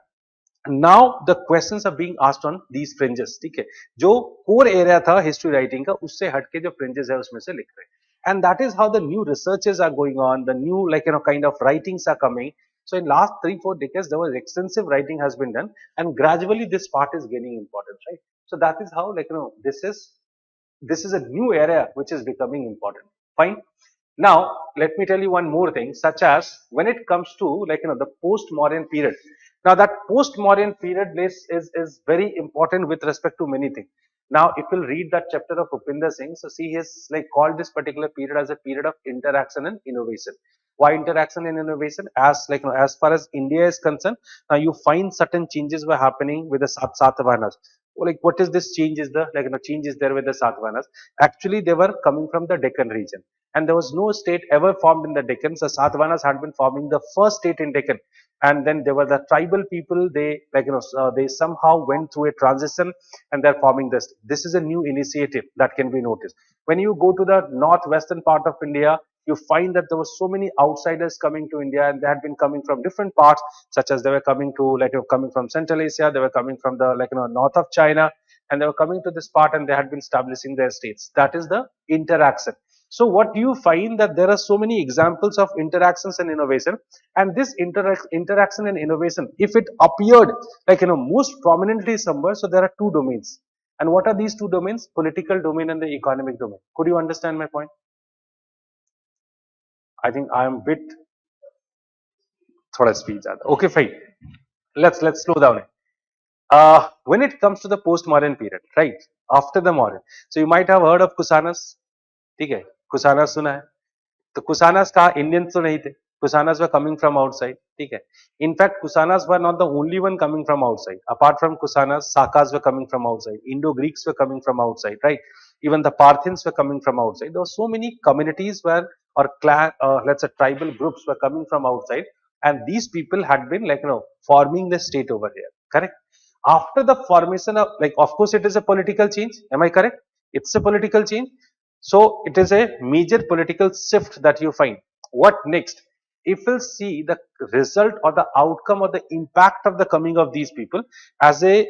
A: now the questions are being asked on these fringes. ठीक है, जो core area था history writing का, उससे हटके जो fringes है उसमें से लिख रहे हैं. And that is how the new researches are going on, the new kind of writings are coming. So in last 3 4 decades, there was extensive writing has been done, and gradually this part is gaining importance, right? So that is how this is a new area which is becoming important. Fine. Now let me tell you one more thing, such as when it comes to the post-Mauryan period. Now that post-Mauryan period is very important with respect to many things. Now if you'll read that chapter of Upinder Singh, so see he has called this particular period as a period of interaction and innovation. Why interaction and innovation? As as far as India is concerned, now you find certain changes were happening with the Satavahanas. What is this change is the change is there with the Satavahanas? Actually they were coming from the Deccan region, and there was no state ever formed in the Deccan. So Satavahanas had been forming the first state in Deccan, and then there were the tribal people. They they somehow went through a transition, and they're forming this. This is a new initiative that can be noticed. When you go to the northwestern part of India, you find that there were so many outsiders coming to India, and they had been coming from different parts, such as they were coming to coming from Central Asia, they were coming from the north of China, and they were coming to this part, and they had been establishing their states. That is the interaction. So what you find that there are so many examples of interactions and innovation, and this interaction and innovation, if it appeared most prominently somewhere, so there are two domains. And what are these two domains? Political domain and the economic domain. Could you understand my point? I think I am bit thoda speed zyada. Okay, fine. Let's slow down. When it comes to the post-Mauryan period, right? After the Mauryan, so you might have heard of Kusanas. ठीक है, Kusanas सुना है. तो Kusanas का Indians तो नहीं थे. Kusanas were coming from outside. ठीक है. In fact, Kusanas were not the only one coming from outside. Apart from Kusanas, Sakas were coming from outside. Indo-Greeks were coming from outside, right? Even the Parthians were coming from outside. There were so many communities where, or clan, let's say tribal groups were coming from outside, and these people had been forming the state over here. Correct? After the formation of of course it is a political change. Am I correct? It's a political change. So it is a major political shift that you find. What next? If we'll see the result or the outcome or the impact of the coming of these people as a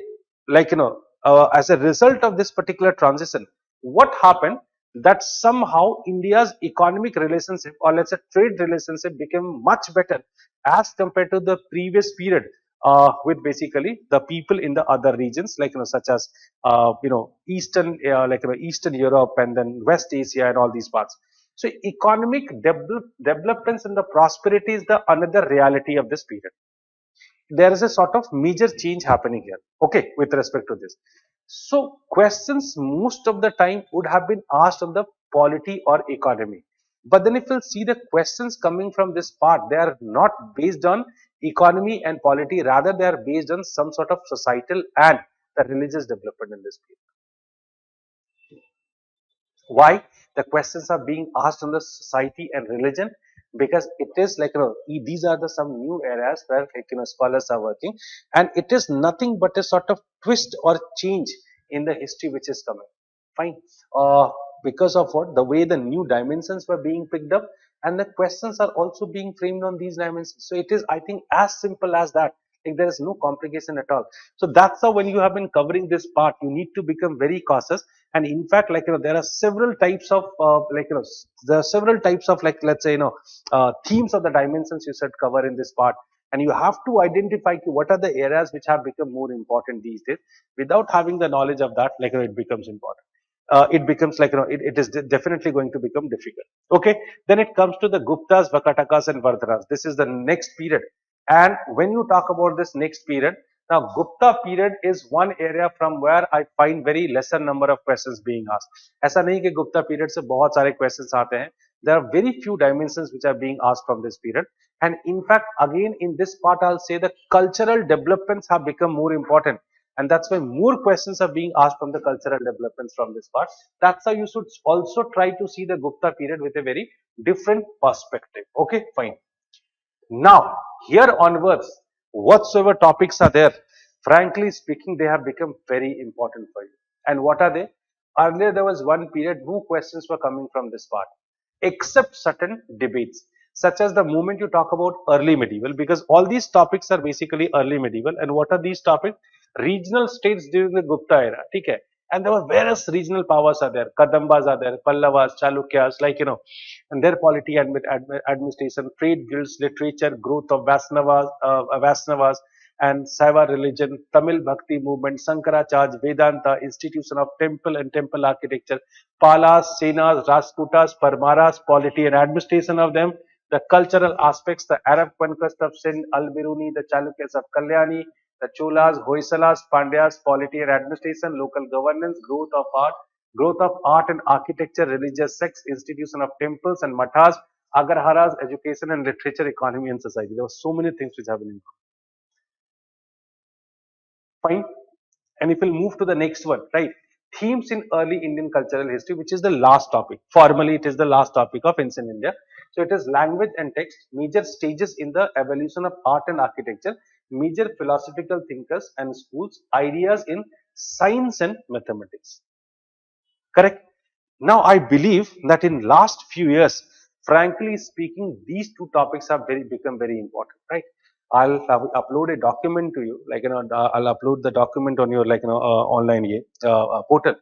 A: as a result of this particular transition, what happened? That somehow India's economic relationship, or let's say trade relationship, became much better as compared to the previous period with basically the people in the other regions, such as Eastern Eastern Europe and then West Asia and all these parts. So economic developments and the prosperity is the another reality of this period. There is a sort of major change happening here, okay, with respect to this. So questions most of the time would have been asked on the polity or economy. But then if you'll see the questions coming from this part, they are not based on economy and polity, rather they are based on some sort of societal and the religious development in this period. Why? The questions are being asked on the society and religion, because it is these are the some new areas where scholars are working, and it is nothing but a sort of twist or change in the history which is coming. Fine. Because of what? The way the new dimensions were being picked up, and the questions are also being framed on these dimensions. So it is, I think, as simple as that. There is no complication at all. So that's how when you have been covering this part, you need to become very cautious. And in fact, there are several types of there are several types of let's say themes of the dimensions you should cover in this part. And you have to identify what are the areas which have become more important these days. Without having the knowledge of that, it becomes important. It becomes it is definitely going to become difficult. Okay, then it comes to the Guptas, Vakatakas and Vardhanas. This is the next period. And when you talk about this next period, Now, Gupta period is one area from where I find very lesser number of questions being asked. ऐसा नहीं कि Gupta period से बहुत सारे questions आते हैं. There are very few dimensions which are being asked from this period. And in fact, again in this part, I'll say the cultural developments have become more important. And that's why more questions are being asked from the cultural developments from this part. That's how you should also try to see the Gupta period with a very different perspective. Okay, fine. Now, here onwards, whatsoever topics are there, frankly speaking, they have become very important for you. And what are they? Earlier, there was one period, no questions were coming from this part, except certain debates, such as the moment you talk about early medieval, because all these topics are basically early medieval. And what are these topics? Regional states during the Gupta era. Okay? And there were various regional powers are there. Kadambas are there, Pallavas, Chalukyas, like, and their polity and administration, trade guilds, literature, growth of Vaisnavas and Saiva religion, Tamil Bhakti movement, Sankaracharya, Vedanta, institution of temple and temple architecture, Palas, Senas, Rajputas, Parmaras, polity and administration of them, the cultural aspects, the Arab conquest of Sindh, Al-Biruni, the Chalukyas of Kalyani, the Cholas, Hoysalas, Pandyas, polity and administration, local governance, growth of art and architecture, religious sects, institution of temples and mathas, Agarharas, education and literature, economy and society. There were so many things which have been included. Fine. And if we'll move to the next one, right? Themes in early Indian cultural history, which is the last topic. Formally, it is the last topic of ancient India. So it is language and text, major stages in the evolution of art and architecture, major philosophical thinkers and schools, ideas in science and mathematics. Correct? Now, I believe that in last few years, frankly speaking, these two topics have become very important, right? Upload a document to you, like, I'll upload the document on your, like, online portal,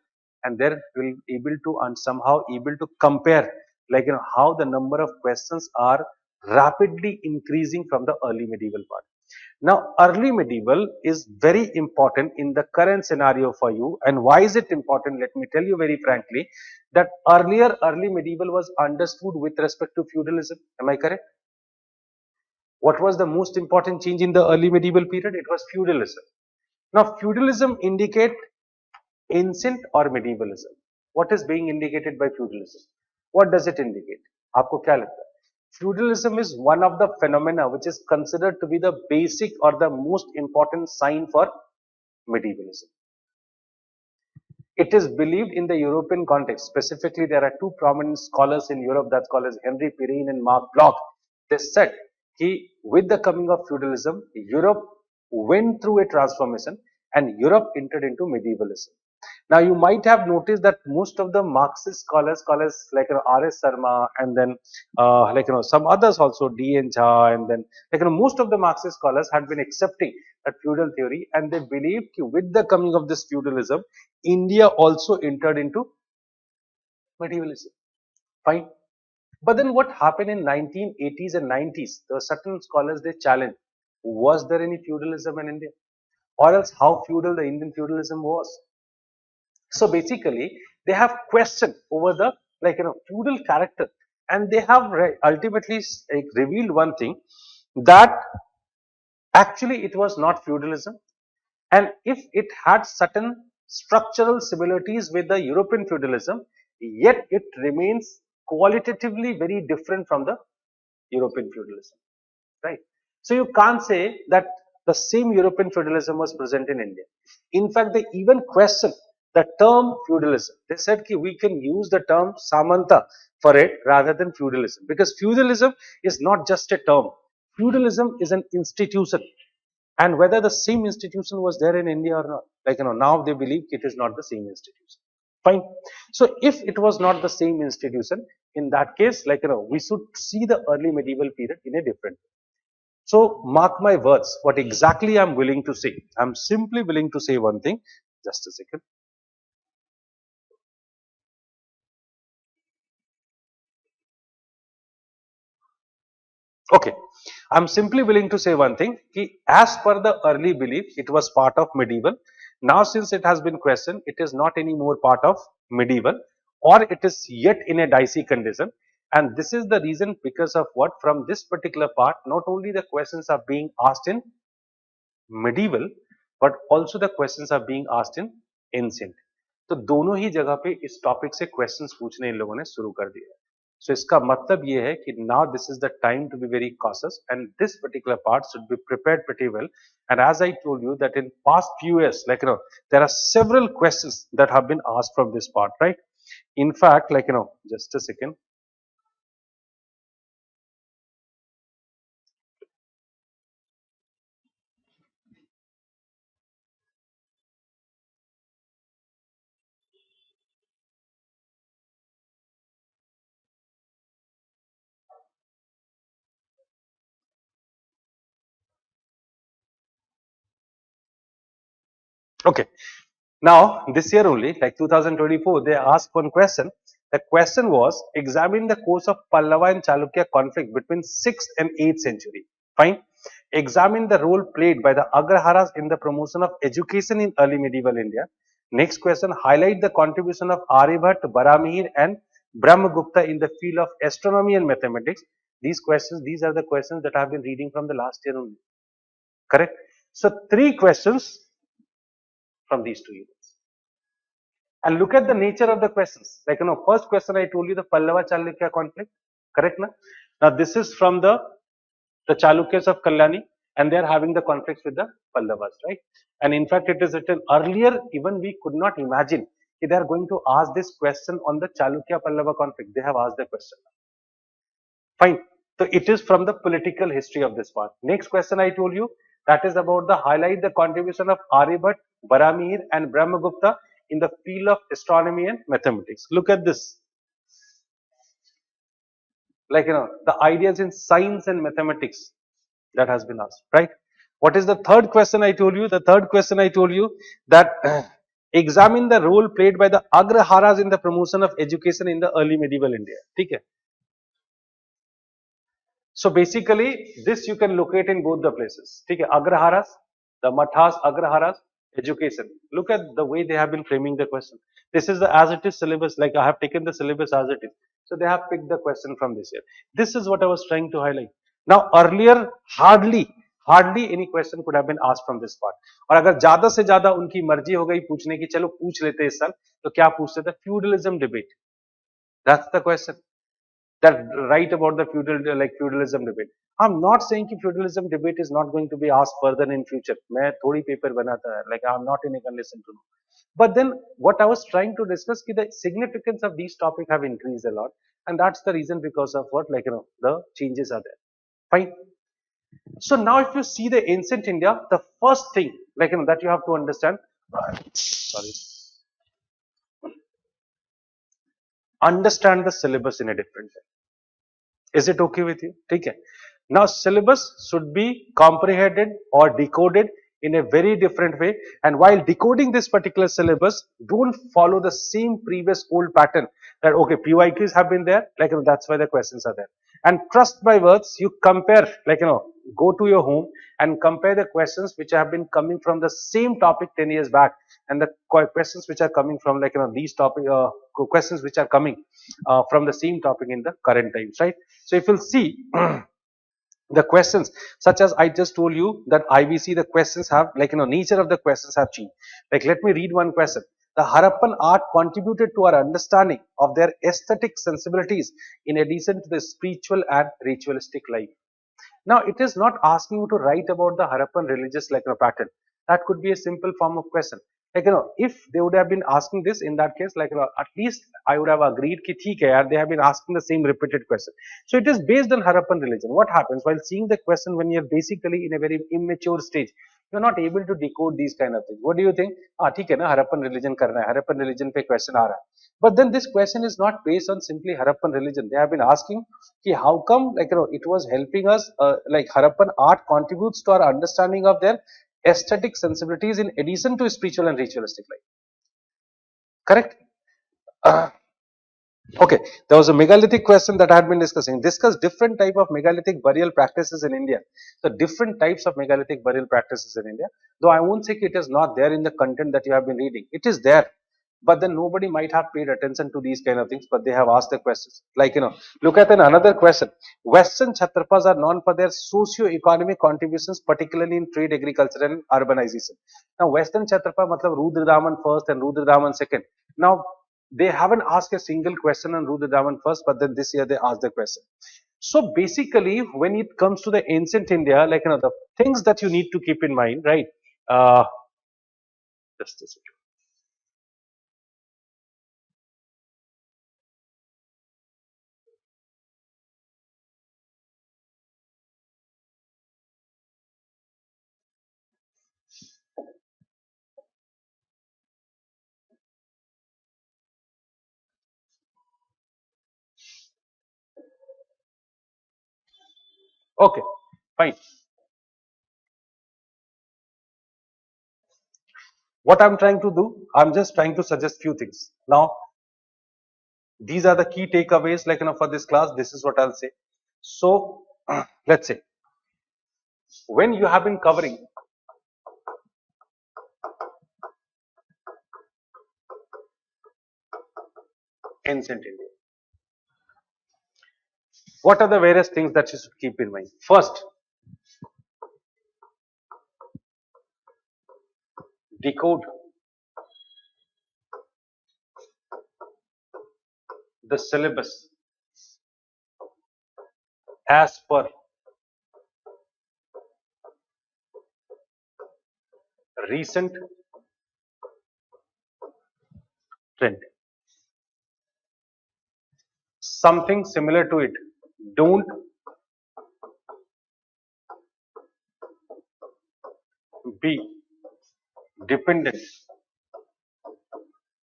A: and there will able to and somehow able to compare, like, how the number of questions are rapidly increasing from the early medieval part. Now, early medieval is very important in the current scenario for you. And why is it important? Let me tell you very frankly that earlier early medieval was understood with respect to feudalism. Am I correct? What was the most important change in the early medieval period? It was feudalism. Now, feudalism indicate ancient or medievalism. What is being indicated by feudalism? What does it indicate? आपको क्या लगता है? Feudalism is one of the phenomena which is considered to be the basic or the most important sign for medievalism. It is believed in the European context. Specifically, there are two prominent scholars in Europe that's called as Henry Pirine and Mark Bloch. They said that with the coming of feudalism, Europe went through a transformation and Europe entered into medievalism. Now, you might have noticed that most of the Marxist scholars like, R.S. Sharma, and then like, some others also, D.N. Jha, and then, like, most of the Marxist scholars had been accepting that feudal theory, and they believed that with the coming of this feudalism, India also entered into medievalism. Fine. But then what happened in 1980s and 90s? There were certain scholars, they challenged, was there any feudalism in India? Or else how feudal the Indian feudalism was? So basically, they have questioned over the, like, feudal character, and they have ultimately revealed one thing, that actually it was not feudalism, and if it had certain structural similarities with the European feudalism, yet it remains qualitatively very different from the European feudalism, right? So you can't say that the same European feudalism was present in India. In fact, they even question the term feudalism. They said that we can use the term Samanta for it rather than feudalism, because feudalism is not just a term. Feudalism is an institution, and whether the same institution was there in India or not, like, now they believe it is not the same institution. Fine. So if it was not the same institution, in that case, like, we should see the early medieval period in a different way. So mark my words, what exactly I'm willing to say. I'm simply willing to say one thing. Just a second. Okay. I'm simply willing to say one thing. As per the early belief, it was part of medieval. Now, since it has been questioned, it is not anymore part of medieval, or it is yet in a dicey condition. And this is the reason because of what, from this particular part, not only the questions are being asked in medieval, but also the questions are being asked in ancient. तो दोनों ही जगह पे इस topic से questions पूछने इन लोगों ने शुरू कर दिया है. So इसका मतलब ये है कि now this is the time to be very cautious and this particular part should be prepared pretty well. And as I told you that in past few years, like there are several questions that have been asked from this part, right? In fact, like just a second. Okay. Now, this year only, like 2024, they asked one question. The question was, examine the course of Pallava and Chalukya conflict between 6th and 8th century. Fine. Examine the role played by the Agraharas in the promotion of education in early medieval India. Next question, highlight the contribution of Aryabhat, Baramihir and Brahmagupta in the field of astronomy and mathematics. These are the questions that I have been reading from the last year only. Correct? So, 3 questions from these 2 units. And look at the nature of the questions. Like, first question I told you the Pallava Chalukya conflict. Correct? Na? Now, this is from the Chalukyas of Kalyani and they are having the conflicts with the Pallavas, right? And in fact, it is written earlier, even we could not imagine they are going to ask this question on the Chalukya Pallava conflict. They have asked the question. Fine. So it is from the political history of this part. Next question I told you, that is about the highlight the contribution of Aryabhat, Baramihir and Brahmagupta in the field of astronomy and mathematics. Look at this. Like, the ideas in science and mathematics that has been asked, right? What is the third question I told you? The third question I told you that examine the role played by the Agraharas in the promotion of education in the early medieval India. Okay. So basically, this you can locate in both the places. Okay, Agraharas, the Mathas, Agraharas, education. Look at the way they have been framing the question. This is the as it is syllabus, like I have taken the syllabus as it is. So they have picked the question from this year. This is what I was trying to highlight. Now earlier, hardly any question could have been asked from this part. और अगर ज्यादा से ज्यादा उनकी मर्जी हो गई पूछने की, चलो पूछ लेते इस साल, तो क्या पूछते थे? Feudalism debate. That's the question. That write about the feudalism debate. I'm not saying that feudalism debate is not going to be asked further in future. मैं थोड़ी paper बनाता है, like I'm not in a condition to know. But then what I was trying to discuss कि the significance of these topics have increased a lot, and that's the reason because of what the changes are there. Fine. So now if you see the ancient India, the first thing that you have to understand. Sorry. Understand the syllabus in a different way. Is it okay with you? Okay. Now syllabus should be comprehended or decoded in a very different way, and while decoding this particular syllabus, don't follow the same previous old pattern that okay, PYQs have been there, that's why the questions are there. And trust my words, you compare, go to your home and compare the questions which have been coming from the same topic 10 years back and the questions which are coming from these topic questions which are coming from the same topic in the current times, right? So if you'll see the questions such as I just told you that IBC, the questions have nature of the questions have changed. Like let me read one question. The Harappan art contributed to our understanding of their aesthetic sensibilities in addition to the spiritual and ritualistic life. Now it is not asking you to write about the Harappan religious pattern. That could be a simple form of question. If they would have been asking this in that case, at least I would have agreed ki theek hai yaar, they have been asking the same repeated question. So it is based on Harappan religion. What happens while seeing the question when you're basically in a very immature stage, you're not able to decode these kind of things. What do you think? ठीक है ना, Harappan religion करना है, Harappan religion पे question आ रहा है. But then this question is not based on simply Harappan religion. They have been asking ki how come it was helping us Harappan art contributes to our understanding of their aesthetic sensibilities in addition to spiritual and ritualistic life. Correct? Okay, there was a megalithic question that I had been discussing. Discuss different type of megalithic burial practices in India. So different types of megalithic burial practices in India. Though I won't say it is not there in the content that you have been reading. It is there. but then nobody might have paid attention to these kind of things, but they have asked the questions. Like, look at another question. Western Kshatrapas are known for their socio-economic contributions, particularly in trade, agriculture and urbanization. Now, Western Kshatrapa matlab Rudradaman first and Rudradaman second. Now, they haven't asked a single question on Rudradaman first, but then this year they asked the question. So basically, when it comes to the ancient India, like, the things that you need to keep in mind, right? Just a second. Okay, fine. What I'm trying to do, I'm just trying to suggest few things. Now, these are the key takeaways, like, for this class, this is what I'll say. So, let's say, when you have been covering ancient India, what are the various things that you should keep in mind? First, decode the syllabus as per recent trend. Something similar to it. Don't be dependent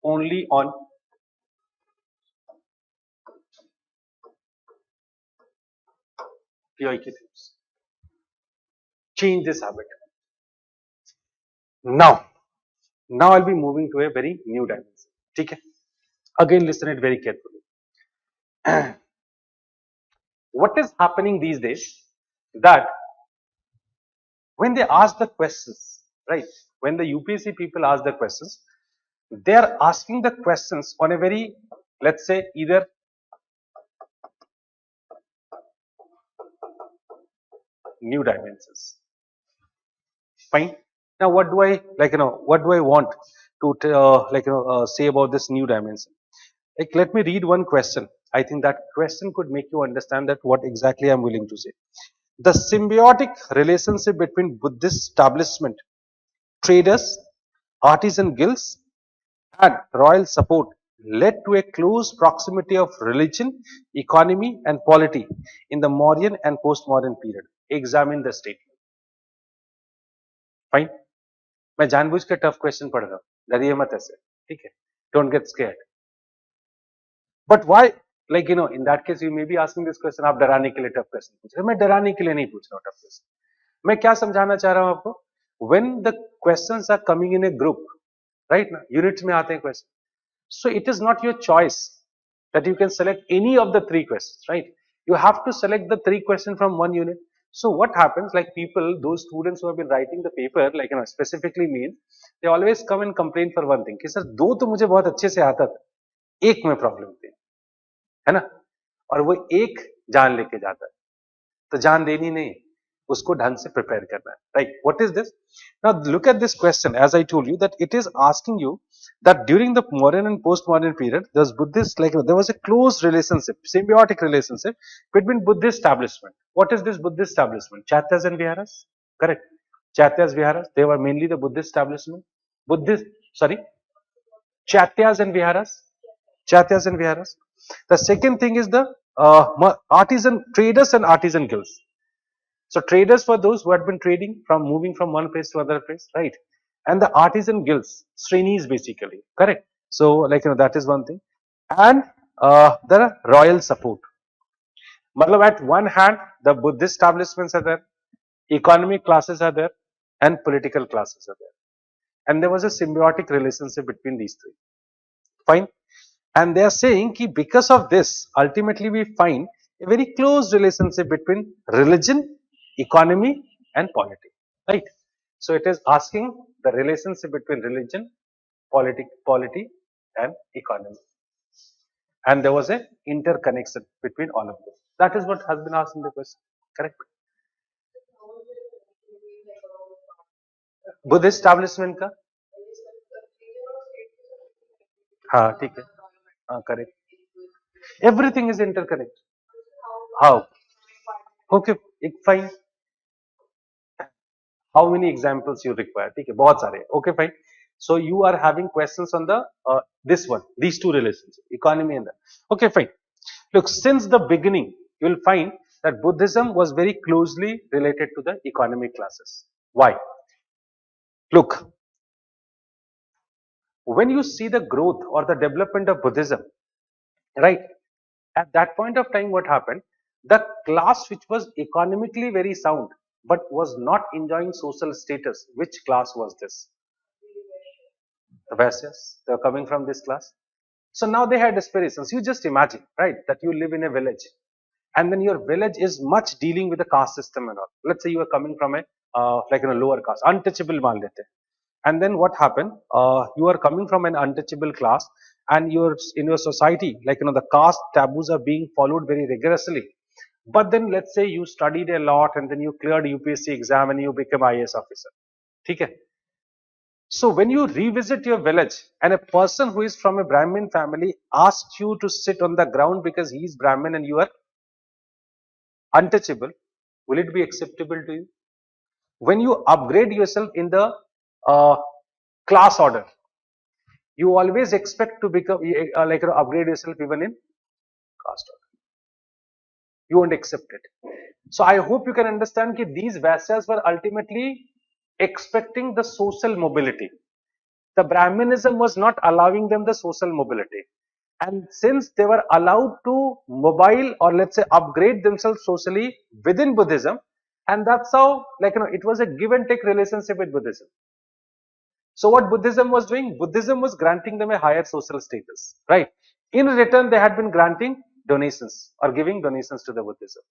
A: only on PYQs. Change this habit. Now I'll be moving to a very new dimension. Okay? Again, listen it very carefully. What is happening these days, that when they ask the questions, right? When the UPSC people ask the questions, they are asking the questions on a very, let's say, either new dimensions. Fine. Now, what do I what do I want to say about this new dimension? Like, let me read one question. I think that question could make you understand that what exactly I'm willing to say. The symbiotic relationship between Buddhist establishment, traders, artisan guilds, and royal support led to a close proximity of religion, economy, and polity in the Mauryan and post-Mauryan period. Examine the statement. Fine. मैं जानबूझ के tough question पढ़ रहा हूँ, डरिए मत ऐसे, ठीक है? Don't get scared. But why? Like, in that case, you may be asking this question. आप डराने के लिए टफ क्वेश्चन पूछ रहे हैं. मैं डराने के लिए नहीं पूछ रहा हूँ टफ क्वेश्चन. मैं क्या समझाना चाह रहा हूँ आपको? When the questions are coming in a group, right? ना units में आते हैं question. So it is not your choice that you can select any of the three questions, right? You have to select the three questions from one unit. So what happens, like people, those students who have been writing the paper, like, specifically means, they always come and complain for one thing, कि sir दो तो मुझे बहुत अच्छे से आता था, एक में प्रॉब्लम थी, है ना? और वो एक जान लेके जाता है, तो जान देनी नहीं, उसको ढंग से प्रिपेयर करना है, right? What is this? Now look at this question. As I told you, that it is asking you that during the Mauryan and post-Mauryan period, there's Buddhist, there was a close relationship, symbiotic relationship between Buddhist establishment. What is this Buddhist establishment? Chaityas and Viharas, correct? Chaityas, Viharas, they were mainly the Buddhist establishment. Chaityas and Viharas. Chaityas and Viharas. The second thing is the artisan traders and artisan guilds. So traders were those who had been trading from moving from one place to another place, right? And the artisan guilds, Srenis basically, correct? So that is one thing. And the royal support. Matlab, at one hand, the Buddhist establishments are there, economic classes are there, and political classes are there. And there was a symbiotic relationship between these three. Fine. And they are saying that because of this, ultimately we find a very close relationship between religion, economy, and polity, right? So it is asking the relationship between religion, polity, and economy. And there was a interconnection between all of them. That is what has been asked in the question. Correct? Buddhist establishment का हाँ ठीक है हाँ correct everything is interconnect how okay fine how many examples you require ठीक है बहुत सारे okay fine so you are having questions on the this one these two relations economy and that okay fine look since the beginning you will find that Buddhism was very closely related to the economic classes why look when you see the growth or the development of Buddhism, right, at that point of time what happened, the class which was economically very sound but was not enjoying social status, which class was this? The Vaisyas, they were coming from this class. So now they had aspirations. You just imagine, right, that you live in a village and then your village is much dealing with the caste system and all. Let's say you are coming from a like in a lower caste, untouchable maan lete. And then what happened? You are coming from an untouchable class, and you're in your society, like the caste taboos are being followed very rigorously. But then let's say you studied a lot, and then you cleared UPSC exam, and you become IAS officer. Okay. So when you revisit your village, and a person who is from a Brahmin family asks you to sit on the ground because he is Brahmin and you are untouchable, will it be acceptable to you? When you upgrade yourself in the class order, you always expect to become like upgrade yourself even in caste order. You won't accept it. So I hope you can understand that these Vaisyas were ultimately expecting the social mobility. The Brahminism was not allowing them the social mobility. And since they were allowed to mobile or let's say upgrade themselves socially within Buddhism, and that's how it was a give and take relationship with Buddhism. So what Buddhism was doing? Buddhism was granting them a higher social status, right? In return, they had been granting donations or giving donations to the Buddhism.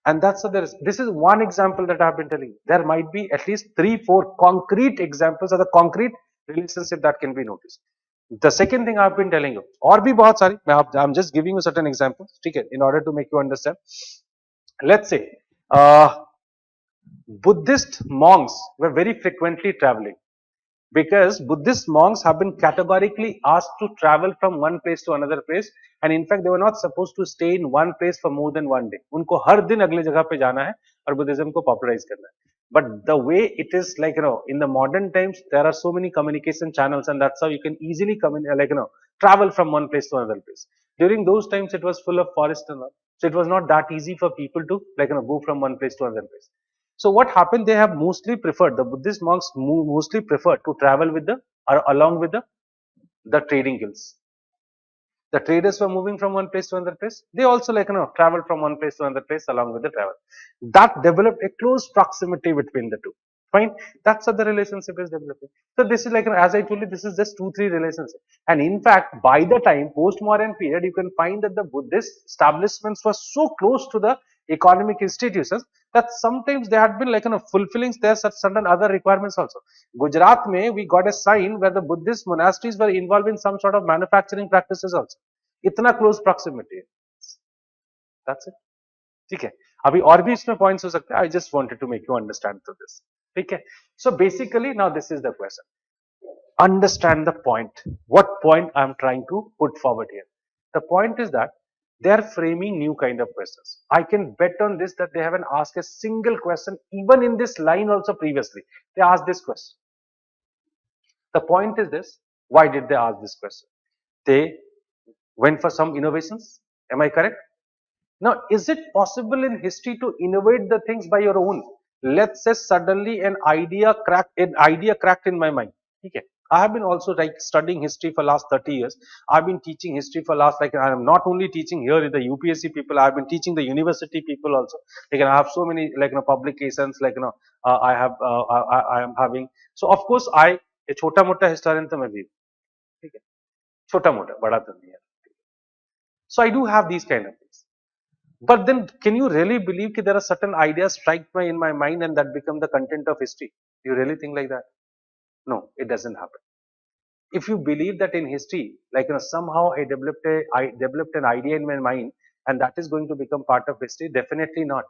A: And that's what there is. This is one example that I have been telling you. There might be at least 3-4 concrete examples of the concrete relationship that can be noticed. The second thing I have been telling you, or bhi bahut sari, I'm just giving you certain examples, okay, in order to make you understand. Let's say, Buddhist monks were very frequently traveling because Buddhist monks have been categorically asked to travel from one place to another place, and in fact they were not supposed to stay in one place for more than one day. उनको हर दिन अगले जगह पे जाना है और Buddhism को popularize करना है. But the way it is in the modern times there are so many communication channels, and that's how you can easily travel from one place to another place. During those times it was full of forest and all, so it was not that easy for people to go from one place to another place. So what happened? They have mostly preferred, the Buddhist monks mostly preferred to travel with or along with the trading guilds. The traders were moving from one place to another place. They also traveled from one place to another place along with the travel. That developed a close proximity between the two. Fine. That's how the relationship is developing. So this is as I told you, this is just 2-3 relationships. And in fact, by the time post-Mauryan period, you can find that the Buddhist establishments were so close to the economic institutions that sometimes they had been fulfilling their certain other requirements also. Gujarat mein we got a sign where the Buddhist monasteries were involved in some sort of manufacturing practices also. Itna close proximity. That's it. ठीक है अभी और भी इसमें points हो सकते हैं I just wanted to make you understand through this ठीक है so basically now this is the question understand the point what point I am trying to put forward here. The point is that they are framing new kind of questions. I can bet on this that they haven't asked a single question even in this line also previously. They asked this question. The point is this, why did they ask this question? They went for some innovations. Am I correct? Now, is it possible in history to innovate the things by your own? Let's say suddenly an idea cracked in my mind. Okay. I have been also studying history for last 30 years. I've been teaching history for last I am not only teaching here in the UPSC people. I've been teaching the university people also. I have so many publications I am having. So of course a छोटा मोटा historian तो मैं भी ठीक है छोटा मोटा बड़ा तो नहीं है. So I do have these kind of things. But then, can you really believe that there are certain ideas strike in my mind and that become the content of history? Do you really think like that? No, it doesn't happen. if you believe that in history, like somehow I developed an idea in my mind and that is going to become part of history, definitely not.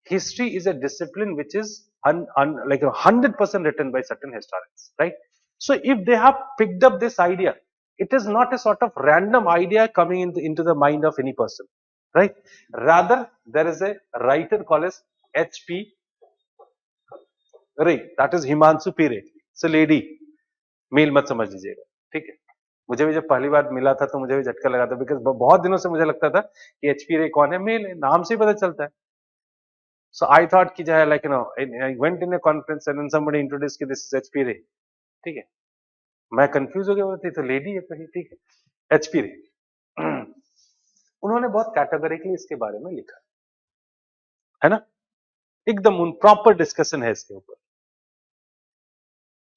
A: History is a discipline which is like 100% written by certain historians, right? So if they have picked up this idea, it is not a sort of random idea coming into the mind of any person, right? Rather, there is a writer called as H.P. Ray, that is Himanshu P. Ray. It's a lady. Male मत समझ लीजिएगा, ठीक है? मुझे भी जब पहली बार मिला था तो मुझे भी झटका लगा था, बिकॉज बहुत दिनों से मुझे लगता था कि एचपी रे कौन है, मेल है, नाम से ही पता चलता है. So I thought कि जो है like I went in a conference and then somebody introduced कि this is HP रे, ठीक है? मैं कंफ्यूज हो गया, बोलती तो लेडी है कहीं, ठीक है? HP रे. उन्होंने बहुत कैटेगोरिकली इसके बारे में लिखा है ना, एकदम प्रॉपर डिस्कशन है इसके ऊपर.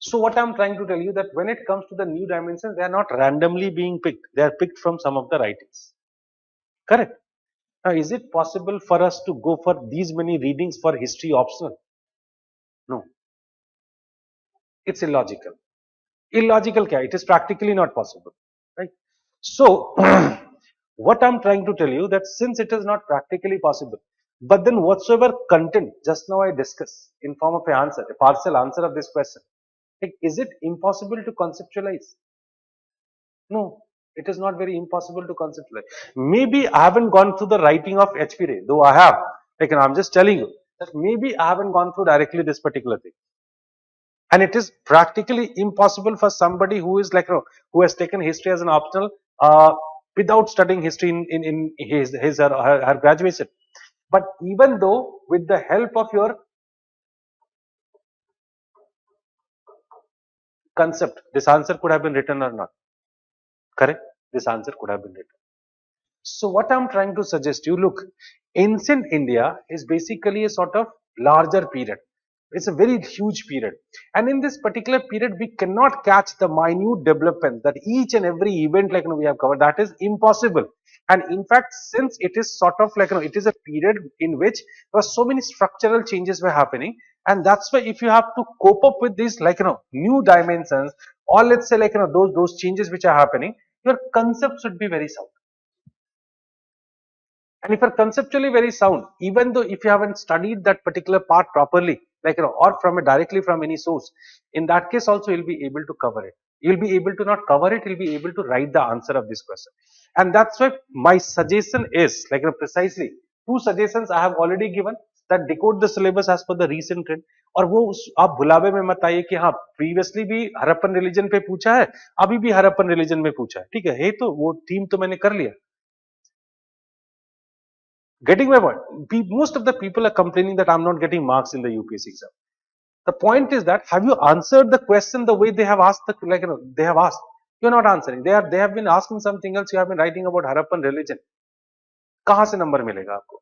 A: So what I'm trying to tell you that when it comes to the new dimensions, they are not randomly being picked. They are picked from some of the writings. Correct. Now, is it possible for us to go for these many readings for history optional? No. It's illogical. Illogical kya? It is practically not possible. Right? So, what I'm trying to tell you that since it is not practically possible, but then whatsoever content just now I discuss in form of an answer, a partial answer of this question, like, is it impossible to conceptualize? No, it is not very impossible to conceptualize. Maybe I haven't gone through the writing of H.P. Ray, though I have. Like, I'm just telling you that maybe I haven't gone through directly this particular thing. And it is practically impossible for somebody who is like, who has taken history as an optional without studying history in his or her graduation. But even though with the help of your concept, this answer could have been written or not. Correct? This answer could have been written. So what I'm trying to suggest you, look, ancient India is basically a sort of larger period. It's a very huge period. And in this particular period, we cannot catch the minute developments that each and every event like we have covered. That is impossible. And in fact, since it is sort of like, it is a period in which there were so many structural changes were happening. And that's why if you have to cope up with these like, new dimensions, or let's say like, those changes which are happening, your concept should be very sound. And if you're conceptually very sound, even though if you haven't studied that particular part properly, like, or directly from any source, in that case also you'll be able to cover it. You'll be able to not cover it, you'll be able to write the answer of this question. And that's why my suggestion is, like, precisely, two suggestions I have already given, that decode the syllabus as per the recent trend. और वो आप भुलावे में मत आइए कि हाँ previously भी हरप्पन रिलीजन पे पूछा है, अभी भी हरप्पन रिलीजन में पूछा है, ठीक है, तो वो थीम तो मैंने कर लिया. Getting my point? Most of the people are complaining that I'm not getting marks in the UPSC exam. The point is that have you answered the question the way they have asked the they have asked? You're not answering. They have been asking something else. You have been writing about Harappan religion. कहाँ से number मिलेगा आपको?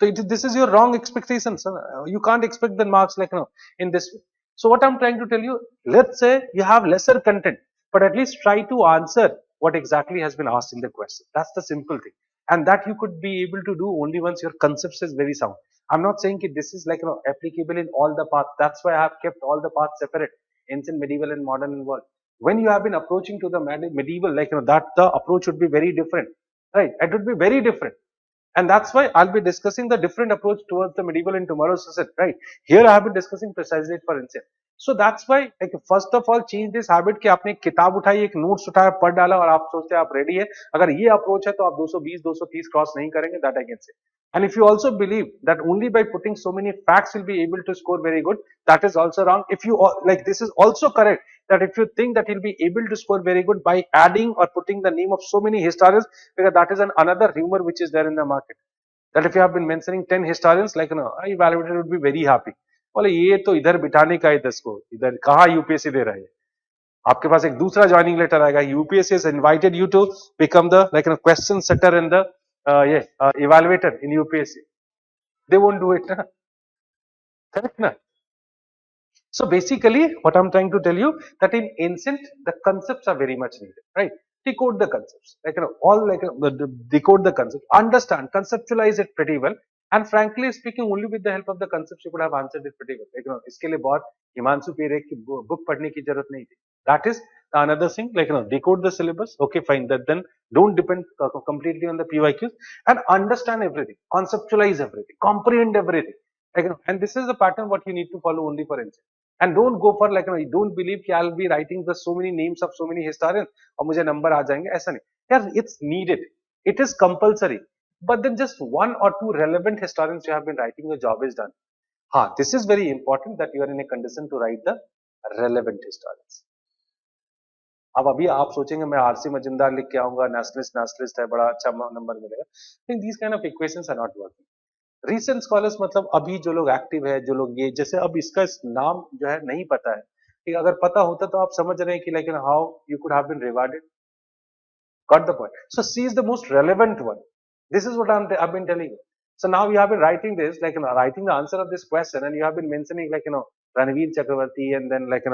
A: So this is your wrong expectations. You can't expect the marks like in this way. So what I'm trying to tell you, let's say you have lesser content, but at least try to answer what exactly has been asked in the question. That's the simple thing. And that you could be able to do only once your concepts is very sound. I'm not saying that this is like applicable in all the paths. That's why I have kept all the paths separate, ancient, medieval, and modern and world. When you have been approaching to the medieval, like that the approach would be very different, right? It would be very different. And that's why I'll be discussing the different approach towards the medieval in tomorrow's session, right? Here I have been discussing precisely for ancient. So that's why, like, first of all, change this habit कि आपने एक किताब उठाई, एक notes उठाया, पढ़ डाला और आप सोचते हैं आप रेडी है. अगर ये अप्रोच है तो आप 220, 230 क्रॉस नहीं करेंगे. That I can say. And if you also believe that only by putting so many facts you'll be able to score very good, that is also wrong. If you like, this is also correct that if you think that you'll be able to score very good by adding or putting the name of so many historians, because that is another rumor which is there in the market. That if you have been mentioning 10 historians, like evaluator would be very happy. बोले ये तो इधर बिठाने का है 10 को, इधर कहाँ यूपीएससी दे रहा है. आपके पास एक दूसरा ज्वाइनिंग लेटर आएगा, UPSC has invited you to become the like a question setter and the evaluator in UPSC. They won't do it. Correct na? So basically what I'm trying to tell you that in ancient the concepts are very much needed, right? Decode the concepts, like all like decode the concepts, understand, conceptualize it pretty well. And frankly speaking, only with the help of the concepts you could have answered it pretty well. Like, इसके लिए बहुत हिमांशु पेरेख की book पढ़ने की जरूरत नहीं थी. That is another thing, like decode the syllabus. Okay, fine. That then don't depend completely on the PYQs and understand everything, conceptualize everything, comprehend everything. Like, and this is the pattern what you need to follow only for NCERT. And don't go for like don't believe कि I'll be writing the so many names of so many historians और मुझे number आ जाएंगे, ऐसा नहीं. Yeah, it's needed. It is compulsory. But then just one or two relevant historians you have been writing, your job is done. This is very important that you are in a condition to write the relevant historians. अब अभी आप सोचेंगे मैं RC Majumdar लिख के आऊंगा, nationalist है, बड़ा अच्छा नंबर मिलेगा. Think these kind of equations are not working. Recent scholars मतलब अभी जो लोग एक्टिव है, जो लोग ये जैसे अब इसका नाम जो है नहीं पता है, ठीक, अगर पता होता तो आप समझ रहे हैं कि like how you could have been rewarded. Got the point? So C is the most relevant one. This is what I've been telling you. So now you have been writing this, like writing the answer of this question, and you have been mentioning like Ranveer Chakravarti and then like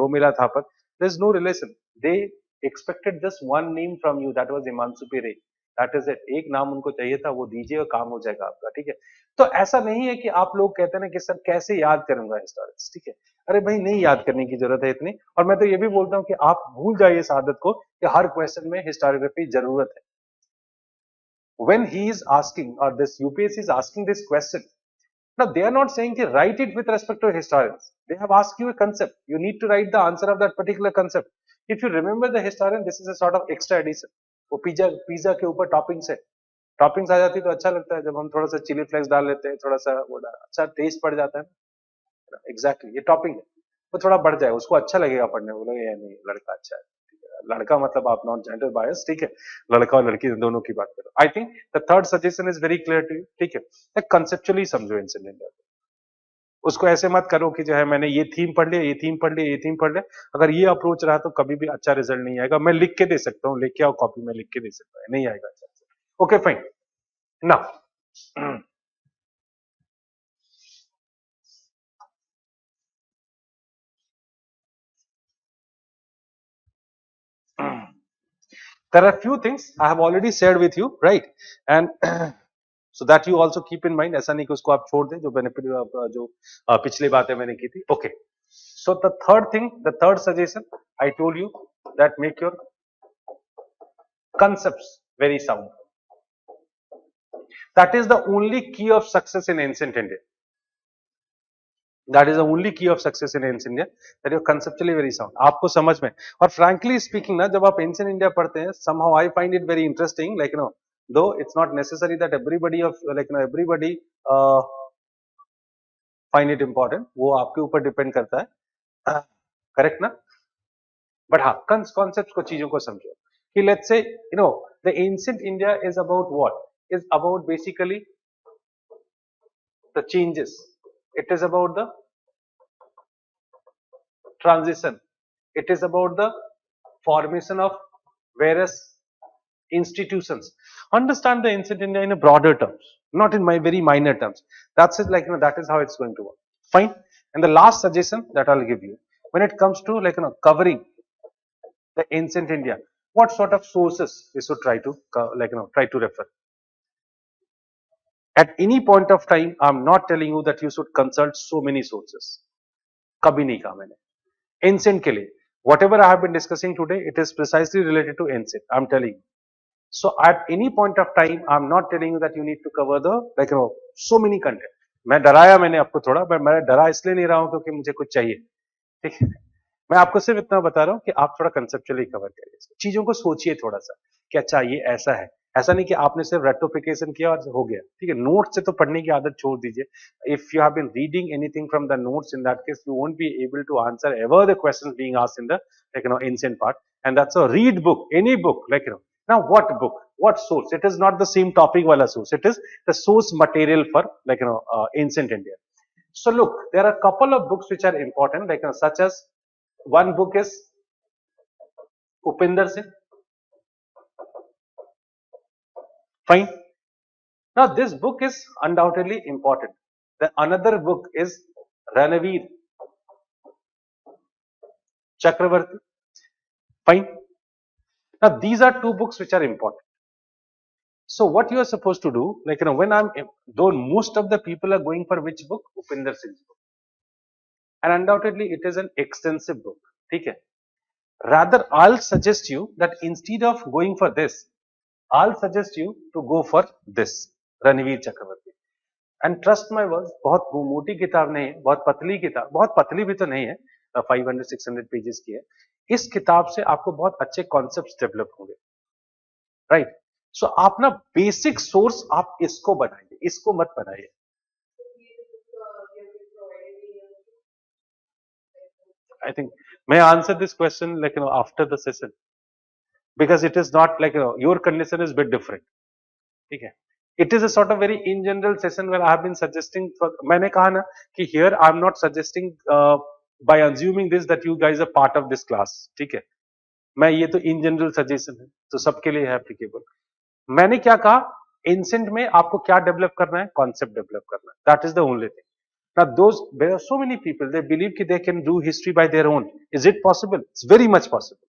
A: Romila Thapar. There's no relation. They expected just one name from you, that was Himanshu Pire. That is it. एक नाम उनको चाहिए था, वो दीजिए और काम हो जाएगा आपका. ठीक है. तो ऐसा नहीं है कि आप लोग कहते हैं कि सर कैसे याद करूंगा हिस्टोरिक्स. ठीक है. अरे भाई नहीं याद करने की जरूरत है इतनी. और मैं तो ये भी बोलता हूँ कि आप भूल जाइए इस आदत को कि हर क्वेश्चन में हिस्टोरियोग्राफी जरूरत है. When he is asking or this UPSC is asking this question, now they are not saying to write it with respect to historians. They have asked you a concept. You need to write the answer of that particular concept. If you remember the historian, this is a sort of extra addition. वो pizza के ऊपर toppings है. Toppings आ जाती तो अच्छा लगता है. जब हम थोड़ा सा चिली फ्लेक्स डाल लेते हैं, थोड़ा सा वो अच्छा टेस्ट पड़ जाता है. एग्जैक्टली ये टॉपिंग है, वो थोड़ा बढ़ जाए, उसको अच्छा लगेगा पढ़ने. बोलोगे या नहीं लड़का अच्छा है. लड़का मतलब आप नॉन जेंडर बायस. ठीक है, लड़का और लड़की दोनों की बात करो. I think the third suggestion is very clear to you. ठीक है, कंसेप्चुअली समझो एंशिएंट इंडिया. उसको ऐसे मत करो कि जो है मैंने ये थीम पढ़ लिया, ये थीम पढ़ लिया, ये थीम पढ़ लिया. अगर ये अप्रोच रहा तो कभी भी अच्छा रिजल्ट नहीं आएगा. मैं लिख के दे सकता हूँ, लेके आओ कॉपी में लिख के दे सकता हूँ, नहीं आएगा अच्छा. Okay fine. Now there are few things I have already shared with you, right? And so that you also keep in mind. ऐसा नहीं कि उसको आप छोड़ दें जो बेनिफिट जो पिछली बातें मैंने की थी. Okay, so the third thing, the third suggestion I told you that make your concepts very sound. That is the only key of success in ancient India. That is the only key of success in ancient India, that you are conceptually very sound. आपको समझ में. और frankly speaking ना, जब आप ancient India पढ़ते हैं, somehow I find it very interesting, like though it's not necessary that everybody of like everybody find it important. वो आपके ऊपर डिपेंड करता है, करेक्ट ना. बट हाँ, कॉन्सेप्ट को, चीजों को समझो कि let's say the ancient India is about what, is about basically the changes. It is about the transition. It is about the formation of various institutions. Understand the ancient India in a broader terms, not in my very minor terms. That's it. Like that is how it's going to work. Fine. And the last suggestion that I'll give you, when it comes to like covering the ancient India, what sort of sources we should try to try to refer. At any point of time, I'm not telling you that you should consult so many sources. कभी नहीं कहा मैंने. Ancient के लिए, whatever I have been discussing today, it is precisely related to ancient. I'm telling you. So at any point of time, I'm not telling you that you need to cover the so many content. मैं डराया मैंने आपको थोड़ा, but मैं डरा इसलिए नहीं रहा हूँ क्योंकि मुझे कुछ चाहिए. ठीक है, मैं आपको सिर्फ इतना बता रहा हूँ कि आप थोड़ा कंसेप्चुअली कवर करिए, चीजों को सोचिए थोड़ा सा कि अच्छा ये ऐसा है. ऐसा नहीं कि आपने सिर्फ रेट्रोफिकेशन किया और हो गया. ठीक है, नोट से तो पढ़ने की आदत छोड़ दीजिए. If you have been reading anything from the notes, in that case you won't be able to answer ever the questions being asked in the ancient part. And that's a read book, any book, now what book, what source. It is not the same topic wala source, it is the source material for ancient India. So look, there are a couple of books which are important, such as one book is Upinder Singh. Fine. Now this book is undoubtedly important. The another book is Ranveer Chakravarti. Fine. Now these are two books which are important. So what you are supposed to do, when though most of the people are going for which book? Upinder Singh's book. And undoubtedly it is an extensive book. ठीक है, Rather, I'll suggest you that instead of going for this, I'll suggest you to go for this, Ranveer Chakravarti. And trust my words, बहुत मोटी किताब नहीं है, बहुत पतली किताब, बहुत पतली भी तो नहीं है, 500-600 पेजेस की है. इस किताब से आपको बहुत अच्छे कॉन्सेप्ट्स डेवलप होंगे, राइट. सो आप ना बेसिक सोर्स आप इसको बनाइए, इसको मत बनाइए. I think may I answer this question like after the session, because it is not like your condition is bit different. ठीक है. It is a sort of very in general session where I have been suggesting for. मैंने कहा ना कि here I am not suggesting by assuming this that you guys are part of this class. ठीक है. मैं ये तो in general suggestion है, तो सबके लिए है applicable. मैंने क्या कहा, ancient में आपको क्या डेवलप करना है, concept डेवलप करना है. That is the only thing. Now there are so many people, they believe that they can do history by their own. Is it possible? It's very much possible.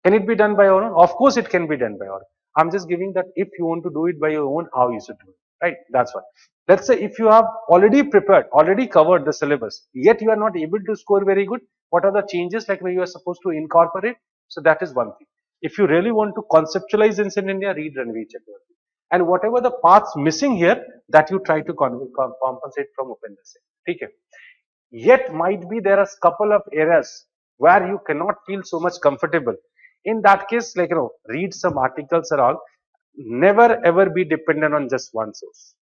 A: Can it be done by your own? Of course it can be done by your own. I'm just giving that if you want to do it by your own, how you should do it, right? That's why. Let's say if you have already prepared, already covered the syllabus, yet you are not able to score very good, what are the changes like you are supposed to incorporate? So that is one thing. If you really want to conceptualize ancient India, read Ranveer Chakravarti. And whatever the parts missing here, that you try to compensate from Upendra Singh. Okay. Yet might be there are a couple of areas where you cannot feel so much comfortable. In that case, like read some articles or all. Never ever be dependent on just one source.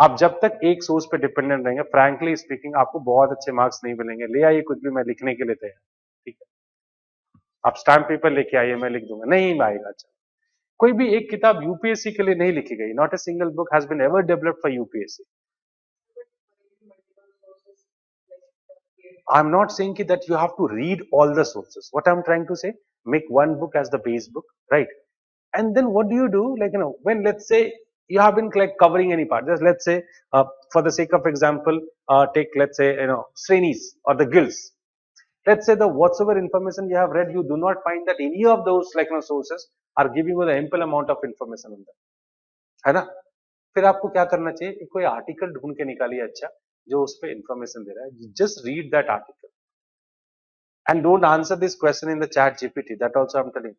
A: आप जब तक एक source पे dependent रहेंगे, frankly speaking, आपको बहुत अच्छे marks नहीं मिलेंगे. ले आइए कुछ भी, मैं लिखने के लिए तैयार. ठीक है. आप स्टैम्प पेपर लेके आइए, मैं लिख दूंगा. नहीं आएगा. अच्छा, कोई भी एक किताब यूपीएससी के लिए नहीं लिखी गई. Not a single book has been ever developed for UPSC. I'm not saying that you have to read all the sources. What I'm trying to say, make one book as the base book, right? And then what do you do? Like, when let's say you have been like covering any part, just let's say, for the sake of example, take, let's say, Srenis or the guilds. Let's say the whatsoever information you have read, you do not find that any of those like sources are giving you the ample amount of information on them. है ना? फिर आपको क्या करना चाहिए, कोई article ढूंढ के निकालिए अच्छा, जो उस पे इंफॉर्मेशन दे रहा है. Just read that article and don't answer this question in the chat GPT. That also I'm telling.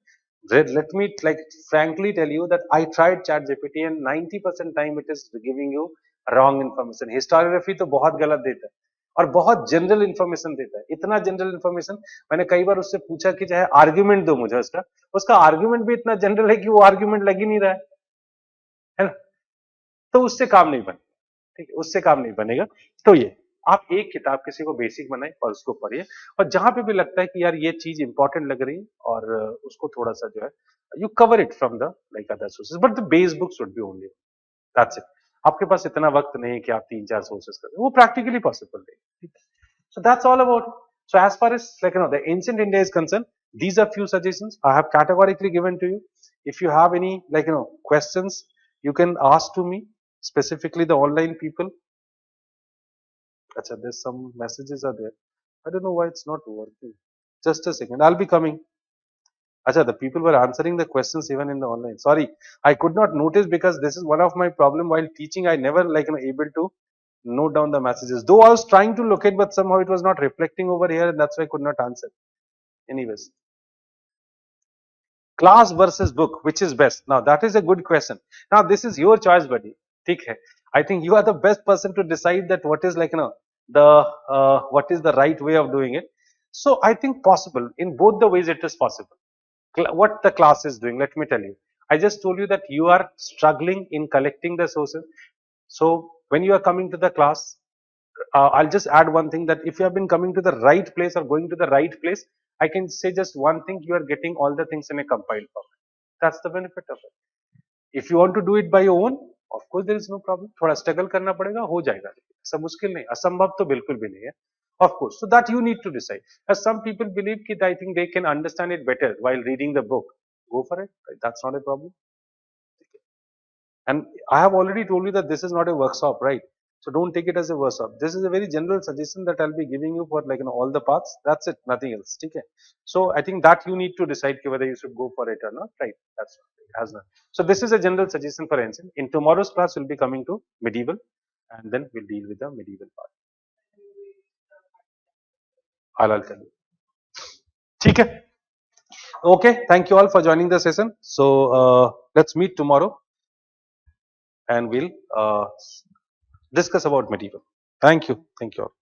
A: Let me like frankly tell you that I tried chat GPT and 90% time it is giving you wrong information. Historiography तो बहुत गलत देता है और बहुत general information देता है. इतना जनरल इन्फॉर्मेशन, मैंने कई बार उससे पूछा कि चाहे आर्ग्यूमेंट दो मुझे, उसका आर्ग्यूमेंट भी इतना जनरल है कि वो आर्ग्यूमेंट लग ही नहीं रहा है ना. तो उससे काम नहीं बनेगा. ठीक है, उससे काम नहीं बनेगा. तो ये आप एक किताब किसी को बेसिक बनाए और उसको पढ़िए, और जहां पे भी लगता है कि यार ये चीज इंपॉर्टेंट लग रही है और उसको थोड़ा सा जो है you cover it from the like other sources, but the base book should be only. That's it. आपके पास इतना वक्त नहीं है कि आप 3-4 सोर्सेज करें, वो प्रैक्टिकली पॉसिबल नहीं. So that's all about. So as far as like the ancient India is concerned, these are few suggestions I have categorically given to you. If you have any like questions, you can ask to me, specifically the online people. Achha, there's some messages are there. I don't know why it's not working. Just a second, I'll be coming. Achha, the people were answering the questions even in the online. Sorry, I could not notice because this is one of my problem while teaching. I never like able to note down the messages. Though I was trying to locate, but somehow it was not reflecting over here, and that's why I could not answer. Anyways. Class versus book, which is best? Now that is a good question. Now this is your choice, buddy. ठीक है. I think you are the best person to decide that what is like the what is the right way of doing it. So I think possible in both the ways it is possible. What the class is doing, let me tell you. I just told you that you are struggling in collecting the sources. So when you are coming to the class, I'll just add one thing, that if you have been coming to the right place or going to the right place, I can say just one thing, you are getting all the things in a compiled format. That's the benefit of it. If you want to do it by your own, of course there is no problem. थोड़ा struggle करना पड़ेगा, हो जाएगा. सब मुश्किल नहीं, असंभव तो बिल्कुल भी नहीं है. Of course, so that you need to decide. As some people believe that I think they can understand it better while reading the book. Go for it. That's not a problem. And I have already told you that this is not a workshop, right? So don't take it as a workshop. This is a very general suggestion that I'll be giving you for like all the paths. That's it, nothing else. Okay. So I think that you need to decide whether you should go for it or not, right? That's has not. So this is a general suggestion for ancient. In tomorrow's class, we'll be coming to medieval, and then we'll deal with the medieval part. I'll tell you. ठीक है? Okay, thank you all for joining the session. So let's meet tomorrow and we'll discuss about medieval. Thank you all.